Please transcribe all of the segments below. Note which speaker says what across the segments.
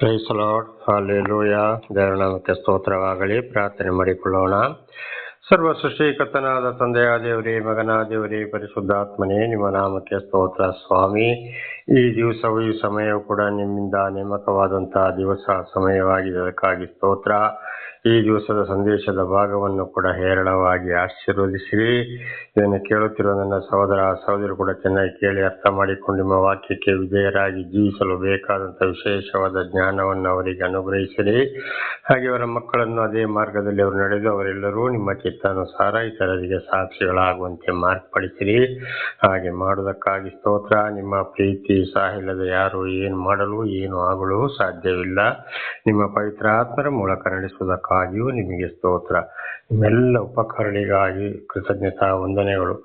Speaker 1: Price lord, hallelujah. ದೇವರ ನಾಮಕ್ಕೆ ಸ್ತೋತ್ರವಾಗಲಿ. ಪ್ರಾರ್ಥನೆ ಮಾಡಿಕೊಳ್ಳೋಣ. ಸರ್ವ ಸೃಷ್ಟಿಕರ್ತನಾದ ತಂದೆಯ ದೇವರೇ, ಮಗನ ದೇವರೇ, ಪರಿಶುದ್ಧಾತ್ಮನೇ, ನಿಮ್ಮ ನಾಮಕ್ಕೆ ಸ್ತೋತ್ರ ಸ್ವಾಮಿ. ಈ ದಿವಸವು ಈ ಸಮಯವು ಕೂಡ ನಿಮ್ಮಿಂದ ನೇಮಕವಾದಂತಹ ದಿವಸ ಸಮಯವಾಗಿದೆ. ಅದಕ್ಕಾಗಿ ಸ್ತೋತ್ರ. ಈ ದಿವಸದ ಸಂದೇಶದ ಭಾಗವನ್ನು ಕೂಡ ಹೇರಳವಾಗಿ ಆಶೀರ್ವದಿಸಿರಿ. ಇದನ್ನು ಕೇಳುತ್ತಿರುವ ನನ್ನ ಸಹೋದರರು ಕೂಡ ಚೆನ್ನಾಗಿ ಕೇಳಿ ಅರ್ಥ ಮಾಡಿಕೊಂಡು ನಿಮ್ಮ ವಾಕ್ಯಕ್ಕೆ ವಿಧೇಯರಾಗಿ ಜೀವಿಸಲು ಬೇಕಾದಂತಹ ವಿಶೇಷವಾದ ಜ್ಞಾನವನ್ನು ಅವರಿಗೆ ಅನುಗ್ರಹಿಸಿರಿ. ಹಾಗೆ ಅವರ ಮಕ್ಕಳನ್ನು ಅದೇ ಮಾರ್ಗದಲ್ಲಿ ಅವರು ನಡೆದು ಅವರೆಲ್ಲರೂ ನಿಮ್ಮ ಚಿತ್ತಾನುಸಾರ ಇತರರಿಗೆ ಸಾಕ್ಷಿಗಳಾಗುವಂತೆ ಮಾರ್ಪಡಿಸಿರಿ. ಹಾಗೆ ಮಾಡುವುದಕ್ಕಾಗಿ ಸ್ತೋತ್ರ. ನಿಮ್ಮ ಪ್ರೀತಿ ಸಾಹಿಲ್ಲದೆ ಯಾರು ಏನು ಮಾಡಲು ಏನು ಆಗಲು ಸಾಧ್ಯವಿಲ್ಲ. ನಿಮ್ಮ ಪವಿತ್ರ ಆತ್ಮರ ಮೂಲಕ ನಡೆಸುವುದಕ್ಕಾಗಿಯೂ ನಿಮಗೆ ಸ್ತೋತ್ರ. ನಿಮ್ಮೆಲ್ಲ ಉಪಕರಣಗಳಿಗಾಗಿ ಕೃತಜ್ಞತಾ ವಂದನೆಗಳು.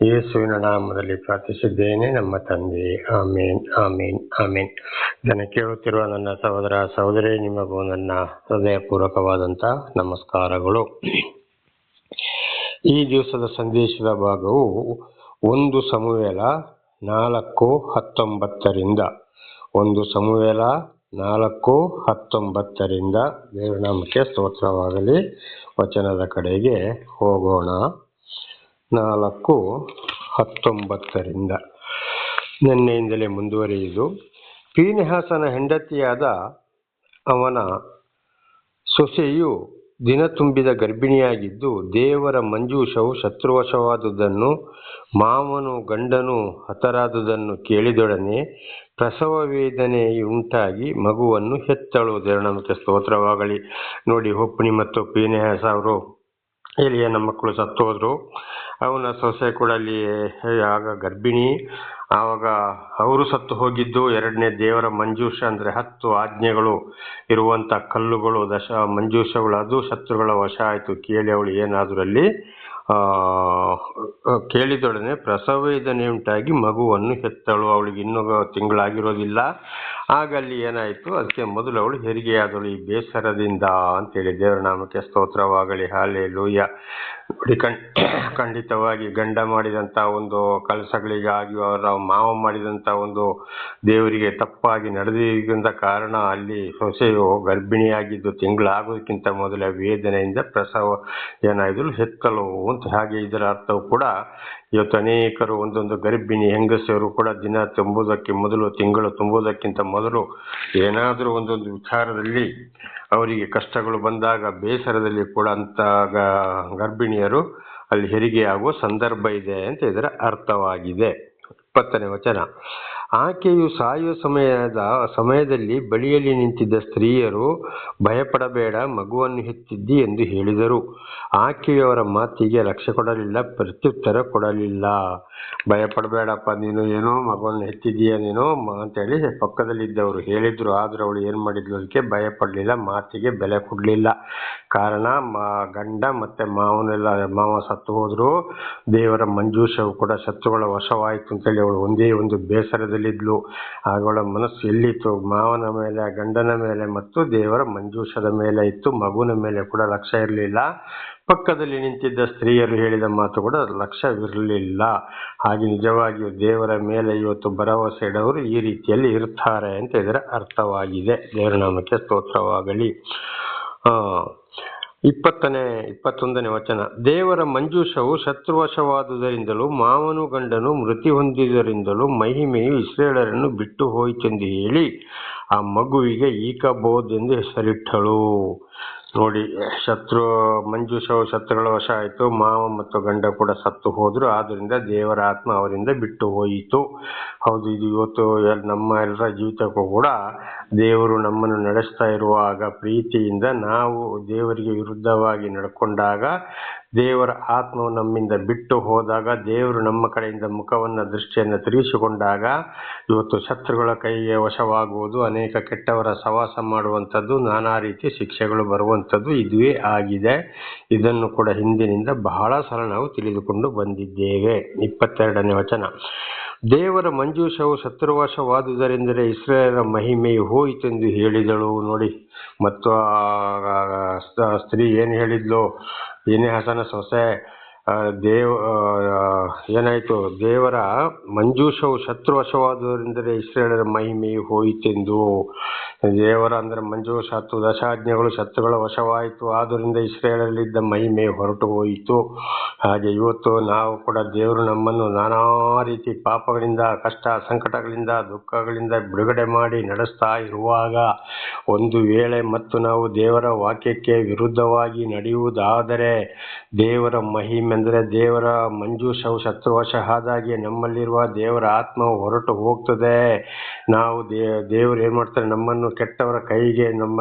Speaker 1: ಯೇಸುವಿನ ನಾಮದಲ್ಲಿ ಪ್ರಾರ್ಥಿಸಿದ್ದೇನೆ ನಮ್ಮ ತಂದೆ. ಆಮೇನ್, ಆಮೇನ್, ಆಮೇನ್. ಇದನ್ನು ಕೇಳುತ್ತಿರುವ ನನ್ನ ಸಹೋದರಿ, ನಿಮಗೂ ನನ್ನ ಹೃದಯಪೂರ್ವಕವಾದಂಥ ನಮಸ್ಕಾರಗಳು. ಈ ದಿವಸದ ಸಂದೇಶದ ಭಾಗವು 1 ಸಮುವೇಲ 4:19 1 ಸಮುವೇಲ 4:19 ದೇವರ ನಾಮಕ್ಕೆ ಸ್ತೋತ್ರವಾಗಲಿ. ವಚನದ ಕಡೆಗೆ ಹೋಗೋಣ. 4:19 ನಿನ್ನೆಯಿಂದಲೇ ಮುಂದುವರಿಯುವುದು. ಫೀನೆಹಾಸನ ಹೆಂಡತಿಯಾದ ಅವನ ಸೊಸೆಯು ದಿನ ತುಂಬಿದ ಗರ್ಭಿಣಿಯಾಗಿದ್ದು, ದೇವರ ಮಂಜೂಷವು ಶತ್ರುವಶವಾದುದನ್ನು ಮಾವನು ಗಂಡನು ಹತರಾದುದನ್ನು ಕೇಳಿದೊಡನೆ ಪ್ರಸವ ವೇದನೆಯುಂಟಾಗಿ ಮಗುವನ್ನು ಹೆತ್ತಳು. ದೇವರ ನಾಮಕ್ಕೆ ಸ್ತೋತ್ರವಾಗಲಿ. ನೋಡಿ, ಹೊಪ್ನಿ ಮತ್ತು ಫೀನೆಹಾಸ ಅವರು ಎಲಿಯನ ಮಕ್ಕಳು ಸತ್ತು ಹೋದ್ರು. ಅವನ ಸೊಸೆ ಕೂಡ ಅಲ್ಲಿ ಆಗ ಗರ್ಭಿಣಿ. ಆವಾಗ ಅವರು ಸತ್ತು ಹೋಗಿದ್ದು, 2ನೇ ದೇವರ ಮಂಜೂಷ ಅಂದರೆ 10 ಆಜ್ಞೆಗಳು ಇರುವಂಥ ಕಲ್ಲುಗಳು, ಮಂಜೂಷಗಳು, ಅದು ಶತ್ರುಗಳ ವಶ ಆಯಿತು. ಕೇಳಿ ಅವಳು ಏನಾದರೂ ಅಲ್ಲಿ ಕೇಳಿದೊಡನೆ ಪ್ರಸವ ವೇದನೆಯುಂಟಾಗಿ ಮಗುವನ್ನು ಹೆತ್ತಳು. ಅವಳಿಗೆ ಇನ್ನೂ ತಿಂಗಳಾಗಿರೋದಿಲ್ಲ. ಆಗ ಅಲ್ಲಿ ಏನಾಯಿತು, ಅದಕ್ಕೆ ಮೊದಲು ಅವಳು ಹೆರಿಗೆಯಾದಳು ಈ ಬೇಸರದಿಂದ ಅಂತೇಳಿ. ದೇವರ ನಾಮಕ್ಕೆ ಸ್ತೋತ್ರವಾಗಲಿ. ಹಲ್ಲೆಲೂಯಾ. ನೋಡಿ, ಖಂಡಿತವಾಗಿ ಗಂಡ ಮಾಡಿದಂಥ ಒಂದು ಕೆಲಸಗಳಿಗಾಗಿ ಅವರ ಮಾವ ಮಾಡಿದಂಥ ಒಂದು ದೇವರಿಗೆ ತಪ್ಪಾಗಿ ನಡೆದಿದ್ದ ಕಾರಣ ಅಲ್ಲಿ ಸೊಸೆಯು ಗರ್ಭಿಣಿಯಾಗಿದ್ದು ತಿಂಗಳಾಗೋದಕ್ಕಿಂತ ಮೊದಲ ವೇದನೆಯಿಂದ ಪ್ರಸವ ಏನಾಯಿತು, ಹೆತ್ತಲು ಅಂತ. ಹಾಗೆ ಇದರ ಅರ್ಥವು ಕೂಡ ಇವತ್ತು ಅನೇಕರು ಒಂದೊಂದು ಗರ್ಭಿಣಿ ಹೆಂಗಸರು ಕೂಡ ದಿನ ತುಂಬುವುದಕ್ಕೆ ಮೊದಲು, ತಿಂಗಳು ತುಂಬುವುದಕ್ಕಿಂತ ಮೊದಲು ಏನಾದರೂ ಒಂದೊಂದು ವಿಚಾರದಲ್ಲಿ ಅವರಿಗೆ ಕಷ್ಟಗಳು ಬಂದಾಗ ಬೇಸರದಲ್ಲಿ ಕೂಡ ಅಂತ ಗರ್ಭಿಣಿಯರು ಅಲ್ಲಿ ಹೆರಿಗೆಯಾಗುವ ಸಂದರ್ಭ ಇದೆ ಅಂತ ಇದರ ಅರ್ಥವಾಗಿದೆ. 20ನೇ ವಚನ. ಆಕೆಯು ಸಾಯುವ ಸಮಯದಲ್ಲಿ ಬಳಿಯಲ್ಲಿ ನಿಂತಿದ್ದ ಸ್ತ್ರೀಯರು, ಭಯಪಡಬೇಡ, ಮಗುವನ್ನು ಹೆತ್ತಿದ್ದಿ ಎಂದು ಹೇಳಿದರು. ಆಕೆಯು ಅವರ ಮಾತಿಗೆ ಲಕ್ಷ್ಯ ಕೊಡಲಿಲ್ಲ, ಪ್ರತ್ಯುತ್ತರ ಕೊಡಲಿಲ್ಲ. ಭಯಪಡಬೇಡಪ್ಪ, ನೀನು ಏನೋ ಮಗುವನ್ನು ಹೆತ್ತಿದ್ದೀಯ ನೀನು ಅಂತೇಳಿ ಪಕ್ಕದಲ್ಲಿದ್ದವರು ಹೇಳಿದ್ರು. ಆದರೂ ಅವಳು ಏನು ಮಾಡಿದ್ಲು, ಅದಕ್ಕೆ ಭಯಪಡಲಿಲ್ಲ, ಮಾತಿಗೆ ಬೆಲೆ ಕೊಡಲಿಲ್ಲ. ಕಾರಣ ಗಂಡ ಮತ್ತು ಮಾವ ಸತ್ತು ಹೋದ್ರು. ದೇವರ ಮಂಜೂಷವು ಕೂಡ ಶತ್ರುಗಳ ವಶವಾಯಿತು ಅಂತೇಳಿ ಅವಳು ಒಂದೇ ಒಂದು ಬೇಸರದಲ್ಲಿದ್ಲು. ಆಗ ಅವಳ ಮನಸ್ಸು ಎಲ್ಲಿತ್ತು, ಮಾವನ ಮೇಲೆ, ಗಂಡನ ಮೇಲೆ ಮತ್ತು ದೇವರ ಮಂಜೂಷದ ಮೇಲೆ ಇತ್ತು. ಮಗುವಿನ ಮೇಲೆ ಕೂಡ ಲಕ್ಷ್ಯ ಇರಲಿಲ್ಲ. ಪಕ್ಕದಲ್ಲಿ ನಿಂತಿದ್ದ ಸ್ತ್ರೀಯರು ಹೇಳಿದ ಮಾತು ಕೂಡ ಲಕ್ಷ್ಯವಿರಲಿಲ್ಲ. ಹಾಗೆ ನಿಜವಾಗಿಯೂ ದೇವರ ಮೇಲೆ ಇವತ್ತು ಭರವಸೆ ಇಡೋರು ಈ ರೀತಿಯಲ್ಲಿ ಇರ್ತಾರೆ ಅಂತ ಇದರ ಅರ್ಥವಾಗಿದೆ. ದೇವರ ನಾಮಕ್ಕೆ ಸ್ತೋತ್ರವಾಗಲಿ. 21ನೇ ವಚನ. ದೇವರ ಮಂಜೂಷವು ಶತ್ರುವಶವಾದುದರಿಂದಲೂ ಮಾವನು ಗಂಡನು ಮೃತಿ ಹೊಂದಿದರಿಂದಲೂ ಮಹಿಮೆಯು ಇಸ್ರಾಯೇಲರನ್ನು ಬಿಟ್ಟು ಹೋಯಿತೆಂದು ಹೇಳಿ ಆ ಮಗುವಿಗೆ ಈಕಬೋದ್ ಎಂದು ಹೆಸರಿಟ್ಟಳು. ನೋಡಿ, ಮಂಜೂಷವು ಶತ್ರುಗಳ ವಶ ಆಯಿತು. ಮಾವ ಮತ್ತು ಗಂಡ ಕೂಡ ಸತ್ತು ಹೋದ್ರು. ಆದ್ದರಿಂದ ದೇವರ ಆತ್ಮ ಅವರಿಂದ ಬಿಟ್ಟು ಹೋಯಿತು. ಹೌದು, ಇದು ಇವತ್ತು ನಮ್ಮ ಎಲ್ಲರ ಜೀವಿತಕ್ಕೂ ಕೂಡ ದೇವರು ನಮ್ಮನ್ನು ನಡೆಸ್ತಾ ಇರುವಾಗ ಪ್ರೀತಿಯಿಂದ ನಾವು ದೇವರಿಗೆ ವಿರುದ್ಧವಾಗಿ ನಡ್ಕೊಂಡಾಗ, ದೇವರ ಆತ್ಮವು ನಮ್ಮಿಂದ ಬಿಟ್ಟು ಹೋದಾಗ, ದೇವರು ನಮ್ಮ ಕಡೆಯಿಂದ ದೃಷ್ಟಿಯನ್ನು ತಿರುಗಿಸಿಕೊಂಡಾಗ ಇವತ್ತು ಶತ್ರುಗಳ ಕೈಗೆ ವಶವಾಗುವುದು, ಅನೇಕ ಕೆಟ್ಟವರ ಸವಾಸ ಮಾಡುವಂಥದ್ದು, ನಾನಾ ರೀತಿ ಶಿಕ್ಷೆಗಳು ಬರುವಂಥದ್ದು ಇದುವೇ ಆಗಿದೆ. ಇದನ್ನು ಕೂಡ ಹಿಂದಿನಿಂದ ಬಹಳ ಸಲ ನಾವು ತಿಳಿದುಕೊಂಡು ಬಂದಿದ್ದೇವೆ. 22ನೇ ವಚನ. ದೇವರ ಮಂಜೂಷವು ಶತ್ರುವಶವಾದುದರಿಂದಲೇ ಇಸ್ರಾಯೇಲರ ಮಹಿಮೆಯು ಹೋಯಿತೆಂದು ಹೇಳಿದಳು. ನೋಡಿ, ಮತ್ತು ಸ್ತ್ರೀ ಏನು ಹೇಳಿದ್ಲು, ಫೀನೆಹಾಸನ ಸೊಸೆ ಏನಾಯ್ತು, ದೇವರ ಮಂಜೂಷವು ಶತ್ರುವಶವಾದುದರಿಂದಲೇ ಇಸ್ರೇಲರ ಮಹಿಮೆಯು ಹೋಯಿತೆಂದು. ದೇವರ ಅಂದ್ರೆ ಮಂಜೂಷ 10 ದಶಾಜ್ಞೆಗಳು ಶತ್ರುಗಳ ವಶವಾಯಿತು, ಆದ್ದರಿಂದ ಇಸ್ರೇಲಲ್ಲಿದ್ದ ಮಹಿಮೆ ಹೊರಟು ಹೋಯಿತು. ಹಾಗೆ ಇವತ್ತು ನಾವು ಕೂಡ ದೇವರು ನಮ್ಮನ್ನು ನಾನಾ ರೀತಿ ಪಾಪಗಳಿಂದ, ಕಷ್ಟ ಸಂಕಟಗಳಿಂದ, ದುಃಖಗಳಿಂದ ಬಿಡುಗಡೆ ಮಾಡಿ ನಡೆಸ್ತಾ ಇರುವಾಗ ಒಂದು ವೇಳೆ ಮತ್ತು ನಾವು ದೇವರ ವಾಕ್ಯಕ್ಕೆ ವಿರುದ್ಧವಾಗಿ ನಡೆಯುವುದಾದರೆ ದೇವರ ಮಹಿಮೆ ಅಂದರೆ ದೇವರ ಮಂಜೂಷವು ಶತ್ರುವಶ ಆದಾಗೆ ನಮ್ಮಲ್ಲಿರುವ ದೇವರ ಆತ್ಮವು ಹೊರಟು ಹೋಗ್ತದೆ. ನಾವು ದೇವರು ಏನ್ ಮಾಡ್ತಾರೆ, ನಮ್ಮನ್ನು ಕೆಟ್ಟವರ ಕೈಗೆ,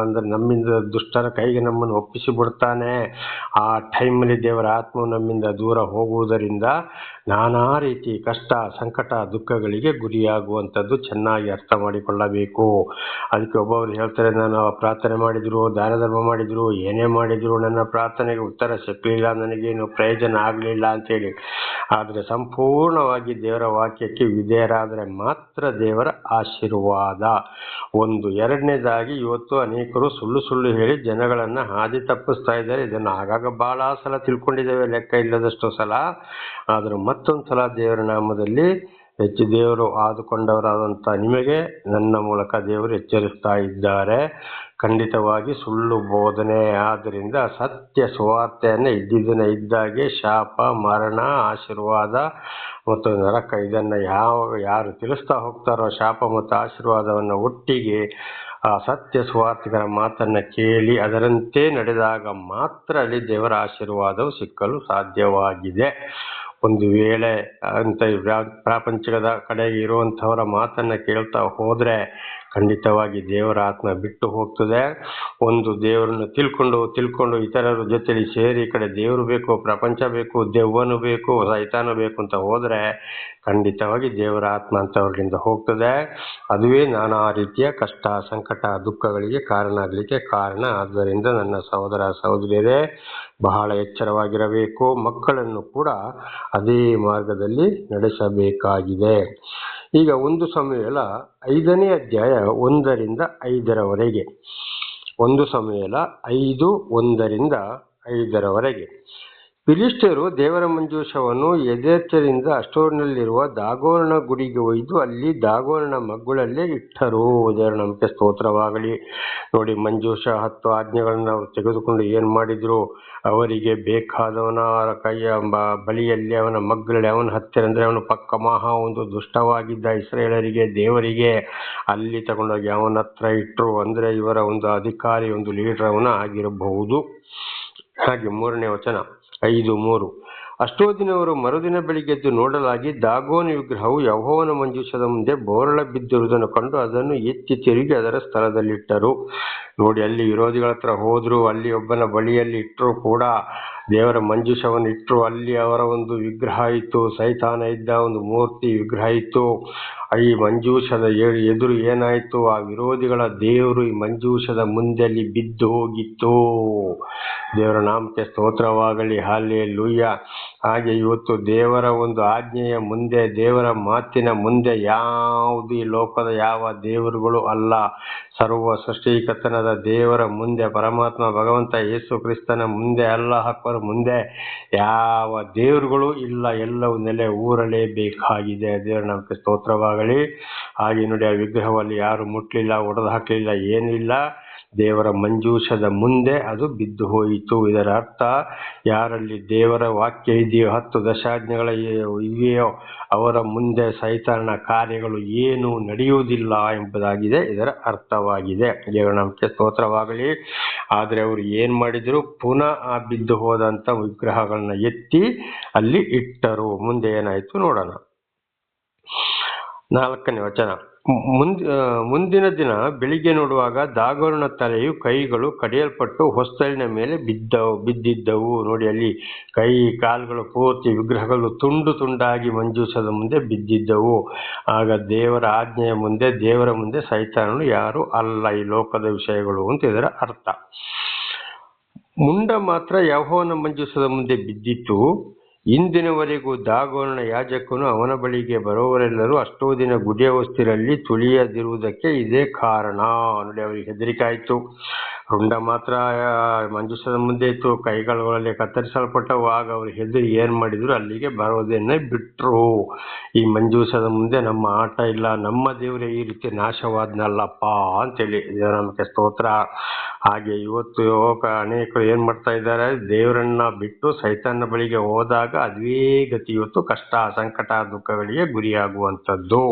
Speaker 1: ನಮ್ಮಿಂದ ದುಷ್ಟರ ಕೈಗೆ ನಮ್ಮನ್ನು ಒಪ್ಪಿಸಿ ಬಿಡ್ತಾನೆ. ಆ ಟೈಮಲ್ಲಿ ದೇವರ ಆತ್ಮವು ನಮ್ಮಿಂದ ದೂರ ಹೋಗುವುದರಿಂದ ನಾನಾ ರೀತಿ ಕಷ್ಟ ಸಂಕಟ ದುಃಖಗಳಿಗೆ ಗುರಿಯಾಗುವಂಥದ್ದು ಚೆನ್ನಾಗಿ ಅರ್ಥ ಮಾಡಿಕೊಳ್ಳಬೇಕು. ಅದಕ್ಕೆ ಒಬ್ಬೊಬ್ರು ಹೇಳ್ತಾರೆ, ನಾನು ಪ್ರಾರ್ಥನೆ ಮಾಡಿದ್ರು, ದಾನ ಧರ್ಮ ಮಾಡಿದ್ರು, ಏನೇ ಮಾಡಿದ್ರು ನನ್ನ ಪ್ರಾರ್ಥನೆಗೆ ಉತ್ತರ ಸಿಕ್ಕಲಿಲ್ಲ, ನನಗೇನು ಪ್ರಯೋಜನ ಆಗಲಿಲ್ಲ ಅಂತೇಳಿ. ಆದರೆ ಸಂಪೂರ್ಣವಾಗಿ ದೇವರ ವಾಕ್ಯಕ್ಕೆ ವಿಧೇಯರಾದರೆ ಮಾತ್ರ ದೇವರ ಆಶೀರ್ವಾದ. ಎರಡನೇದಾಗಿ ಇವತ್ತು ಅನೇಕರು ಸುಳ್ಳು ಹೇಳಿ ಜನಗಳನ್ನ ಹಾದಿ ತಪ್ಪಿಸ್ತಾ ಇದ್ದಾರೆ. ಇದನ್ನು ಆಗಾಗ ಬಹಳ ಸಲ ತಿಳ್ಕೊಂಡಿದ್ದೇವೆ, ಲೆಕ್ಕ ಇಲ್ಲದಷ್ಟು ಸಲ. ಆದರೂ ಮತ್ತೊಂದು ಸಲ ದೇವರ ನಾಮದಲ್ಲಿ ಹೆಚ್ಚು ದೇವರು ಆದುಕೊಂಡವರಾದಂಥ ನಿಮಗೆ ನನ್ನ ಮೂಲಕ ದೇವರು ಎಚ್ಚರಿಸ್ತಾ ಇದ್ದಾರೆ. ಖಂಡಿತವಾಗಿ ಸುಳ್ಳು ಬೋಧನೆ, ಆದ್ದರಿಂದ ಸತ್ಯ ಸುವಾರ್ತೆಯನ್ನು ಇದ್ದಿದ್ದನ್ನ ಇದ್ದಾಗೆ ಶಾಪ, ಮರಣ, ಆಶೀರ್ವಾದ ಮತ್ತು ನರಕ ಇದನ್ನು ಯಾರು ತಿಳಿಸ್ತಾ ಹೋಗ್ತಾರೋ ಶಾಪ ಮತ್ತು ಆಶೀರ್ವಾದವನ್ನು ಒಟ್ಟಿಗೆ ಆ ಸತ್ಯ ಸುವಾರ್ತಿಕರ ಮಾತನ್ನು ಕೇಳಿ ಅದರಂತೆ ನಡೆದಾಗ ಮಾತ್ರ ಅಲ್ಲಿ ದೇವರ ಆಶೀರ್ವಾದವು ಸಿಕ್ಕಲು ಸಾಧ್ಯವಾಗಿದೆ. ಒಂದು ವೇಳೆ ಅಂತ ಪ್ರಾಪಂಚಿಕದ ಕಡೆಗೆ ಇರುವಂಥವರ ಮಾತನ್ನು ಕೇಳ್ತಾ ಹೋದರೆ ಖಂಡಿತವಾಗಿ ದೇವರ ಆತ್ಮ ಬಿಟ್ಟು ಹೋಗ್ತದೆ. ದೇವರನ್ನು ತಿಳ್ಕೊಂಡು ಇತರರ ಜೊತೆಲಿ ಸೇರಿ ಈ ಕಡೆ ದೇವರು ಬೇಕು, ಪ್ರಪಂಚ ಬೇಕು, ದೆವ್ವನು ಬೇಕು, ಸೈತಾನು ಬೇಕು ಅಂತ ಹೋದರೆ ಖಂಡಿತವಾಗಿ ದೇವರ ಆತ್ಮ ಅಂತವ್ರಿಂದ ಹೋಗ್ತದೆ. ಅದುವೇ ನಾನಾ ರೀತಿಯ ಕಷ್ಟ ಸಂಕಟ ದುಃಖಗಳಿಗೆ ಕಾರಣ ಆಗಲಿಕ್ಕೆ ಕಾರಣ. ಆದ್ದರಿಂದ ನನ್ನ ಸಹೋದರ ಸಹೋದರಿಯರೇ, ಬಹಳ ಎಚ್ಚರವಾಗಿರಬೇಕು. ಮಕ್ಕಳನ್ನು ಕೂಡ ಅದೇ ಮಾರ್ಗದಲ್ಲಿ ನಡೆಸಬೇಕಾಗಿದೆ. ಈಗ 1 ಸಮುವೇಲ 5ನೇ ಅಧ್ಯಾಯ 1ರಿಂದ 5ರವರೆಗೆ. 1 ಸಮುವೇಲ 5:1-5 ಫಿಲಿಷ್ಟಿಯರು ದೇವರ ಮಂಜೂಷವನ್ನು ಎದೆರ್ಚರಿಂದ ಅಷ್ಟೋರಿನಲ್ಲಿರುವ ದಾಗೋನನ ಗುಡಿಗೆ ಒಯ್ದು ಅಲ್ಲಿ ದಾಗೋನನ ಮಗ್ಗುಳಲ್ಲೇ ಇಟ್ಟರು. ದೇವರ ನಮಗೆ ಸ್ತೋತ್ರವಾಗಲಿ. ನೋಡಿ, ಮಂಜೂಷ 10 ಆಜ್ಞೆಗಳನ್ನು ಅವರು ತೆಗೆದುಕೊಂಡು ಏನು ಮಾಡಿದ್ರು, ಅವರಿಗೆ ಬೇಕಾದವನ ಕೈಯ ಬಳಿಯಲ್ಲಿ, ಅವನ ಮಗ್ಗುಲಲ್ಲಿ, ಅವನ ಹತ್ತಿರ ಅಂದರೆ ಅವನ ಪಕ್ಕ ಒಂದು ದುಷ್ಟವಾಗಿದ್ದ ಇಸ್ರೇಲರಿಗೆ ದೇವರಿಗೆ ಅಲ್ಲಿ ತಗೊಂಡೋಗಿ ಅವನ ಹತ್ರ ಇಟ್ಟರು. ಅಂದರೆ ಇವರ ಒಂದು ಅಧಿಕಾರಿ, ಒಂದು ಲೀಡರ್ ಅವನ ಆಗಿರಬಹುದು. ಹಾಗೆ 3ನೇ ವಚನ 5:3 ಅಷ್ಟೋದಿನವರು ಮರುದಿನ ಬೆಳಿಗ್ಗೆದ್ದು ನೋಡಲಾಗಿ ದಾಗೋನ ವಿಗ್ರಹವು ಯೆಹೋವನ ಮಂಜೂಷದ ಮುಂದೆ ಬೋರಳ ಬಿದ್ದಿರುವುದನ್ನು ಕಂಡು ಅದನ್ನು ಎತ್ತಿ ತಿರುಗಿ ಅದರ ಸ್ಥಳದಲ್ಲಿಟ್ಟರು. ನೋಡಿ, ಅಲ್ಲಿ ವಿರೋಧಿಗಳ ಹತ್ರ ಹೋದ್ರು, ಅಲ್ಲಿ ಒಬ್ಬನ ಬಳಿಯಲ್ಲಿ ಇಟ್ಟರು ಕೂಡ ದೇವರ ಮಂಜೂಷವನ್ನು ಇಟ್ಟರು. ಅಲ್ಲಿ ಅವರ ಒಂದು ವಿಗ್ರಹ ಇತ್ತು, ಸೈತಾನ ಇದ್ದ ಒಂದು ಮೂರ್ತಿ ವಿಗ್ರಹ ಇತ್ತು. ಈ ಮಂಜೂಷದ ಎದುರು ಏನಾಯ್ತು, ಆ ವಿರೋಧಿಗಳ ದೇವರು ಈ ಮಂಜೂಷದ ಮುಂದೆ ಅಲ್ಲಿ ಬಿದ್ದು ಹೋಗಿತ್ತು. ದೇವರ ನಾಮಕ್ಕೆ ಸ್ತೋತ್ರವಾಗಲಿ. ಹಲ್ಲೆಲೂಯಾ. ಹಾಗೆ ಇವತ್ತು ದೇವರ ಒಂದು ಆಜ್ಞೆಯ ಮುಂದೆ, ದೇವರ ಮಾತಿನ ಮುಂದೆ ಯಾವುದು ಈ ಲೋಕದ ಯಾವ ದೇವರುಗಳು ಅಲ್ಲ. ಸರ್ವ ಸೃಷ್ಟಿಕರ್ತನಾದ ದೇವರ ಮುಂದೆ, ಪರಮಾತ್ಮ ಭಗವಂತ ಯೇಸು ಕ್ರಿಸ್ತನ ಮುಂದೆ, ಅಲ್ಲಾಹರ ಮುಂದೆ ಯಾವ ದೇವರುಗಳು ಇಲ್ಲ. ಎಲ್ಲವೂ ನೆಲೆ ಊರಲೇಬೇಕಾಗಿದೆ. ದೇವರ ನಮಗೆ ಸ್ತೋತ್ರವಾಗಲಿ. ಹಾಗೆ ನೋಡಿ, ಆ ವಿಗ್ರಹದಲ್ಲಿ ಯಾರು ಮುಟ್ಲಿಲ್ಲ, ಒಡೆದು ಹಾಕಲಿಲ್ಲ, ಏನಿಲ್ಲ. ದೇವರ ಮಂಜೂಷದ ಮುಂದೆ ಅದು ಬಿದ್ದು ಹೋಯಿತು. ಇದರ ಅರ್ಥ, ಯಾರಲ್ಲಿ ದೇವರ ವಾಕ್ಯ ಇದೆಯೋ, 10 ದಶಾಜ್ಞೆಗಳ ಇವೆಯೋ, ಅವರ ಮುಂದೆ ಸೈತಾನನ ಕಾರ್ಯಗಳು ಏನು ನಡೆಯುವುದಿಲ್ಲ ಎಂಬುದಾಗಿದೆ ಇದರ ಅರ್ಥವಾಗಿದೆ. ದೇವರ ನಮಗೆ ಸ್ತೋತ್ರವಾಗಲಿ. ಆದರೆ ಅವರು ಏನು ಮಾಡಿದ್ರು, ಪುನಃ ಆ ಬಿದ್ದು ಹೋದಂಥ ವಿಗ್ರಹಗಳನ್ನ ಎತ್ತಿ ಅಲ್ಲಿ ಇಟ್ಟರು. ಮುಂದೆ ಏನಾಯಿತು ನೋಡೋಣ. 4ನೇ ವಚನ ಮುಂದಿನ ದಿನ ಬೆಳಿಗ್ಗೆ ನೋಡುವಾಗ ದಾಗೋನನ ತಲೆಯು ಕೈಗಳು ಕಡಿಯಲ್ಪಟ್ಟು ಹೊಸ್ತಲಿನ ಮೇಲೆ ಬಿದ್ದಿದ್ದವು. ನೋಡಿ, ಅಲ್ಲಿ ಕೈ ಕಾಲುಗಳು ಪೂರ್ತಿ ವಿಗ್ರಹಗಳು ತುಂಡು ತುಂಡಾಗಿ ಮಂಜೂಷದ ಮುಂದೆ ಬಿದ್ದಿದ್ದವು. ಆಗ ದೇವರ ಆಜ್ಞೆಯ ಮುಂದೆ, ದೇವರ ಮುಂದೆ ಸೈತಾನನು ಯಾರು ಅಲ್ಲ, ಈ ಲೋಕದ ವಿಷಯಗಳು ಅಂತ ಇದರ ಅರ್ಥ. ಮುಂಡ ಮಾತ್ರ ಯೆಹೋವನ ಮಂಜೂಷದ ಮುಂದೆ ಬಿದ್ದಿತ್ತು. ಇಂದಿನವರೆಗೂ ದಾಗೋನನ ಯಾಜಕನು ಅವನ ಬಳಿಗೆ ಬರುವವರೆಲ್ಲರೂ ಅಷ್ಟೋದಿನ ಗುಡಿಯ ವಸ್ತಿರಲ್ಲಿ ತುಳಿಯದಿರುವುದಕ್ಕೆ ಇದೇ ಕಾರಣ. ನೋಡಿ, ಅವರಿಗೆ ಹೆದರಿಕೆ ಆಯಿತು. ರುಂಡ ಮಾತ್ರ ಮಂಜೂಷದ ಮುಂದೆ ಇತ್ತು, ಕೈಗಳಲ್ಲಿ ಕತ್ತರಿಸಲ್ಪಟ್ಟವು. ಆಗ ಅವರು ಹೆದರಿ ಏನ್ ಮಾಡಿದ್ರು, ಅಲ್ಲಿಗೆ ಬರೋದನ್ನೇ ಬಿಟ್ರು. ಈ ಮಂಜೂಷದ ಮುಂದೆ ನಮ್ಮ ಆಟ ಇಲ್ಲ, ನಮ್ಮ ದೇವರೇ ಈ ರೀತಿ ನಾಶವಾದ್ನಲ್ಲಪ್ಪ ಅಂತೇಳಿ ನಮಗೆ ಸ್ತೋತ್ರ. ಹಾಗೆ ಇವತ್ತು ಅನೇಕರು ಏನ್ ಮಾಡ್ತಾ ಇದ್ದಾರೆ, ದೇವರನ್ನ ಬಿಟ್ಟು ಸೈತಾನ ಬಳಿಗೆ ಹೋದಾಗ ಅದೇ ಗತಿ. ಇವತ್ತು ಕಷ್ಟ, ಸಂಕಟ, ದುಃಖಗಳಿಗೆ ಗುರಿಯಾಗುವಂಥದ್ದು.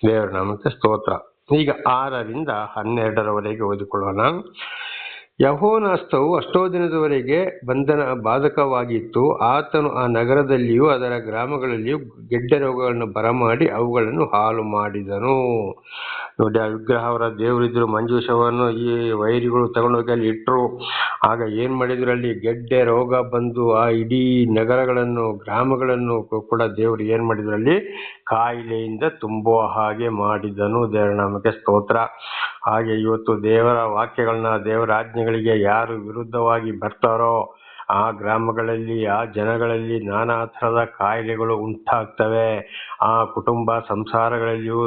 Speaker 1: ದೇವರ ನಾಮಕ್ಕೆ ಸ್ತೋತ್ರ. ಈಗ 6ರಿಂದ 12ರವರೆಗೆ ಓದಿಕೊಳ್ಳೋಣ. ಯೆಹೋವನ ಹಸ್ತವು ಅಷ್ಟೋ ದಿನದವರೆಗೆ ಬಾಧಕವಾಗಿತ್ತು. ಆತನು ಆ ನಗರದಲ್ಲಿಯೂ ಅದರ ಗ್ರಾಮಗಳಲ್ಲಿಯೂ ಗೆಡ್ಡೆ ರೋಗಗಳನ್ನು ಬರಮಾಡಿ ಅವುಗಳನ್ನು ಹಾಳು ಮಾಡಿದನು. ನೋಡಿ, ಆ ವಿಗ್ರಹ ಅವರ ದೇವರಿದ್ರು ಮಂಜೂಷವನ್ನು ಈ ವೈರಿಗಳು ತಗೊಂಡೋಗಿ ಅಲ್ಲಿ ಇಟ್ಟರು. ಆಗ ಏನ್ ಮಾಡಿದ್ರು, ಅಲ್ಲಿ ಗೆಡ್ಡೆ ರೋಗ ಬಂದು ಆ ಇಡೀ ನಗರಗಳನ್ನು, ಗ್ರಾಮಗಳನ್ನು ಕೂಡ ದೇವರು ಏನ್ ಮಾಡಿದ್ರು, ಅಲ್ಲಿ ಕಾಯಿಲೆಯಿಂದ ತುಂಬುವ ಹಾಗೆ ಮಾಡಿದನು. ದೇವರ ನಾಮಕ್ಕೆ ಸ್ತೋತ್ರ. ಹಾಗೆ ಇವತ್ತು ದೇವರ ವಾಕ್ಯಗಳನ್ನ, ದೇವರ ಆಜ್ಞೆಗಳಿಗೆ ಯಾರು ವಿರುದ್ಧವಾಗಿ ಬರ್ತಾರೋ ಆ ಗ್ರಾಮಗಳಲ್ಲಿ, ಆ ಜನಗಳಲ್ಲಿ ನಾನಾ ಥರದ ಕಾಯಿಲೆಗಳು ಉಂಟಾಗ್ತವೆ. ಆ ಕುಟುಂಬ ಸಂಸಾರಗಳಲ್ಲಿಯೂ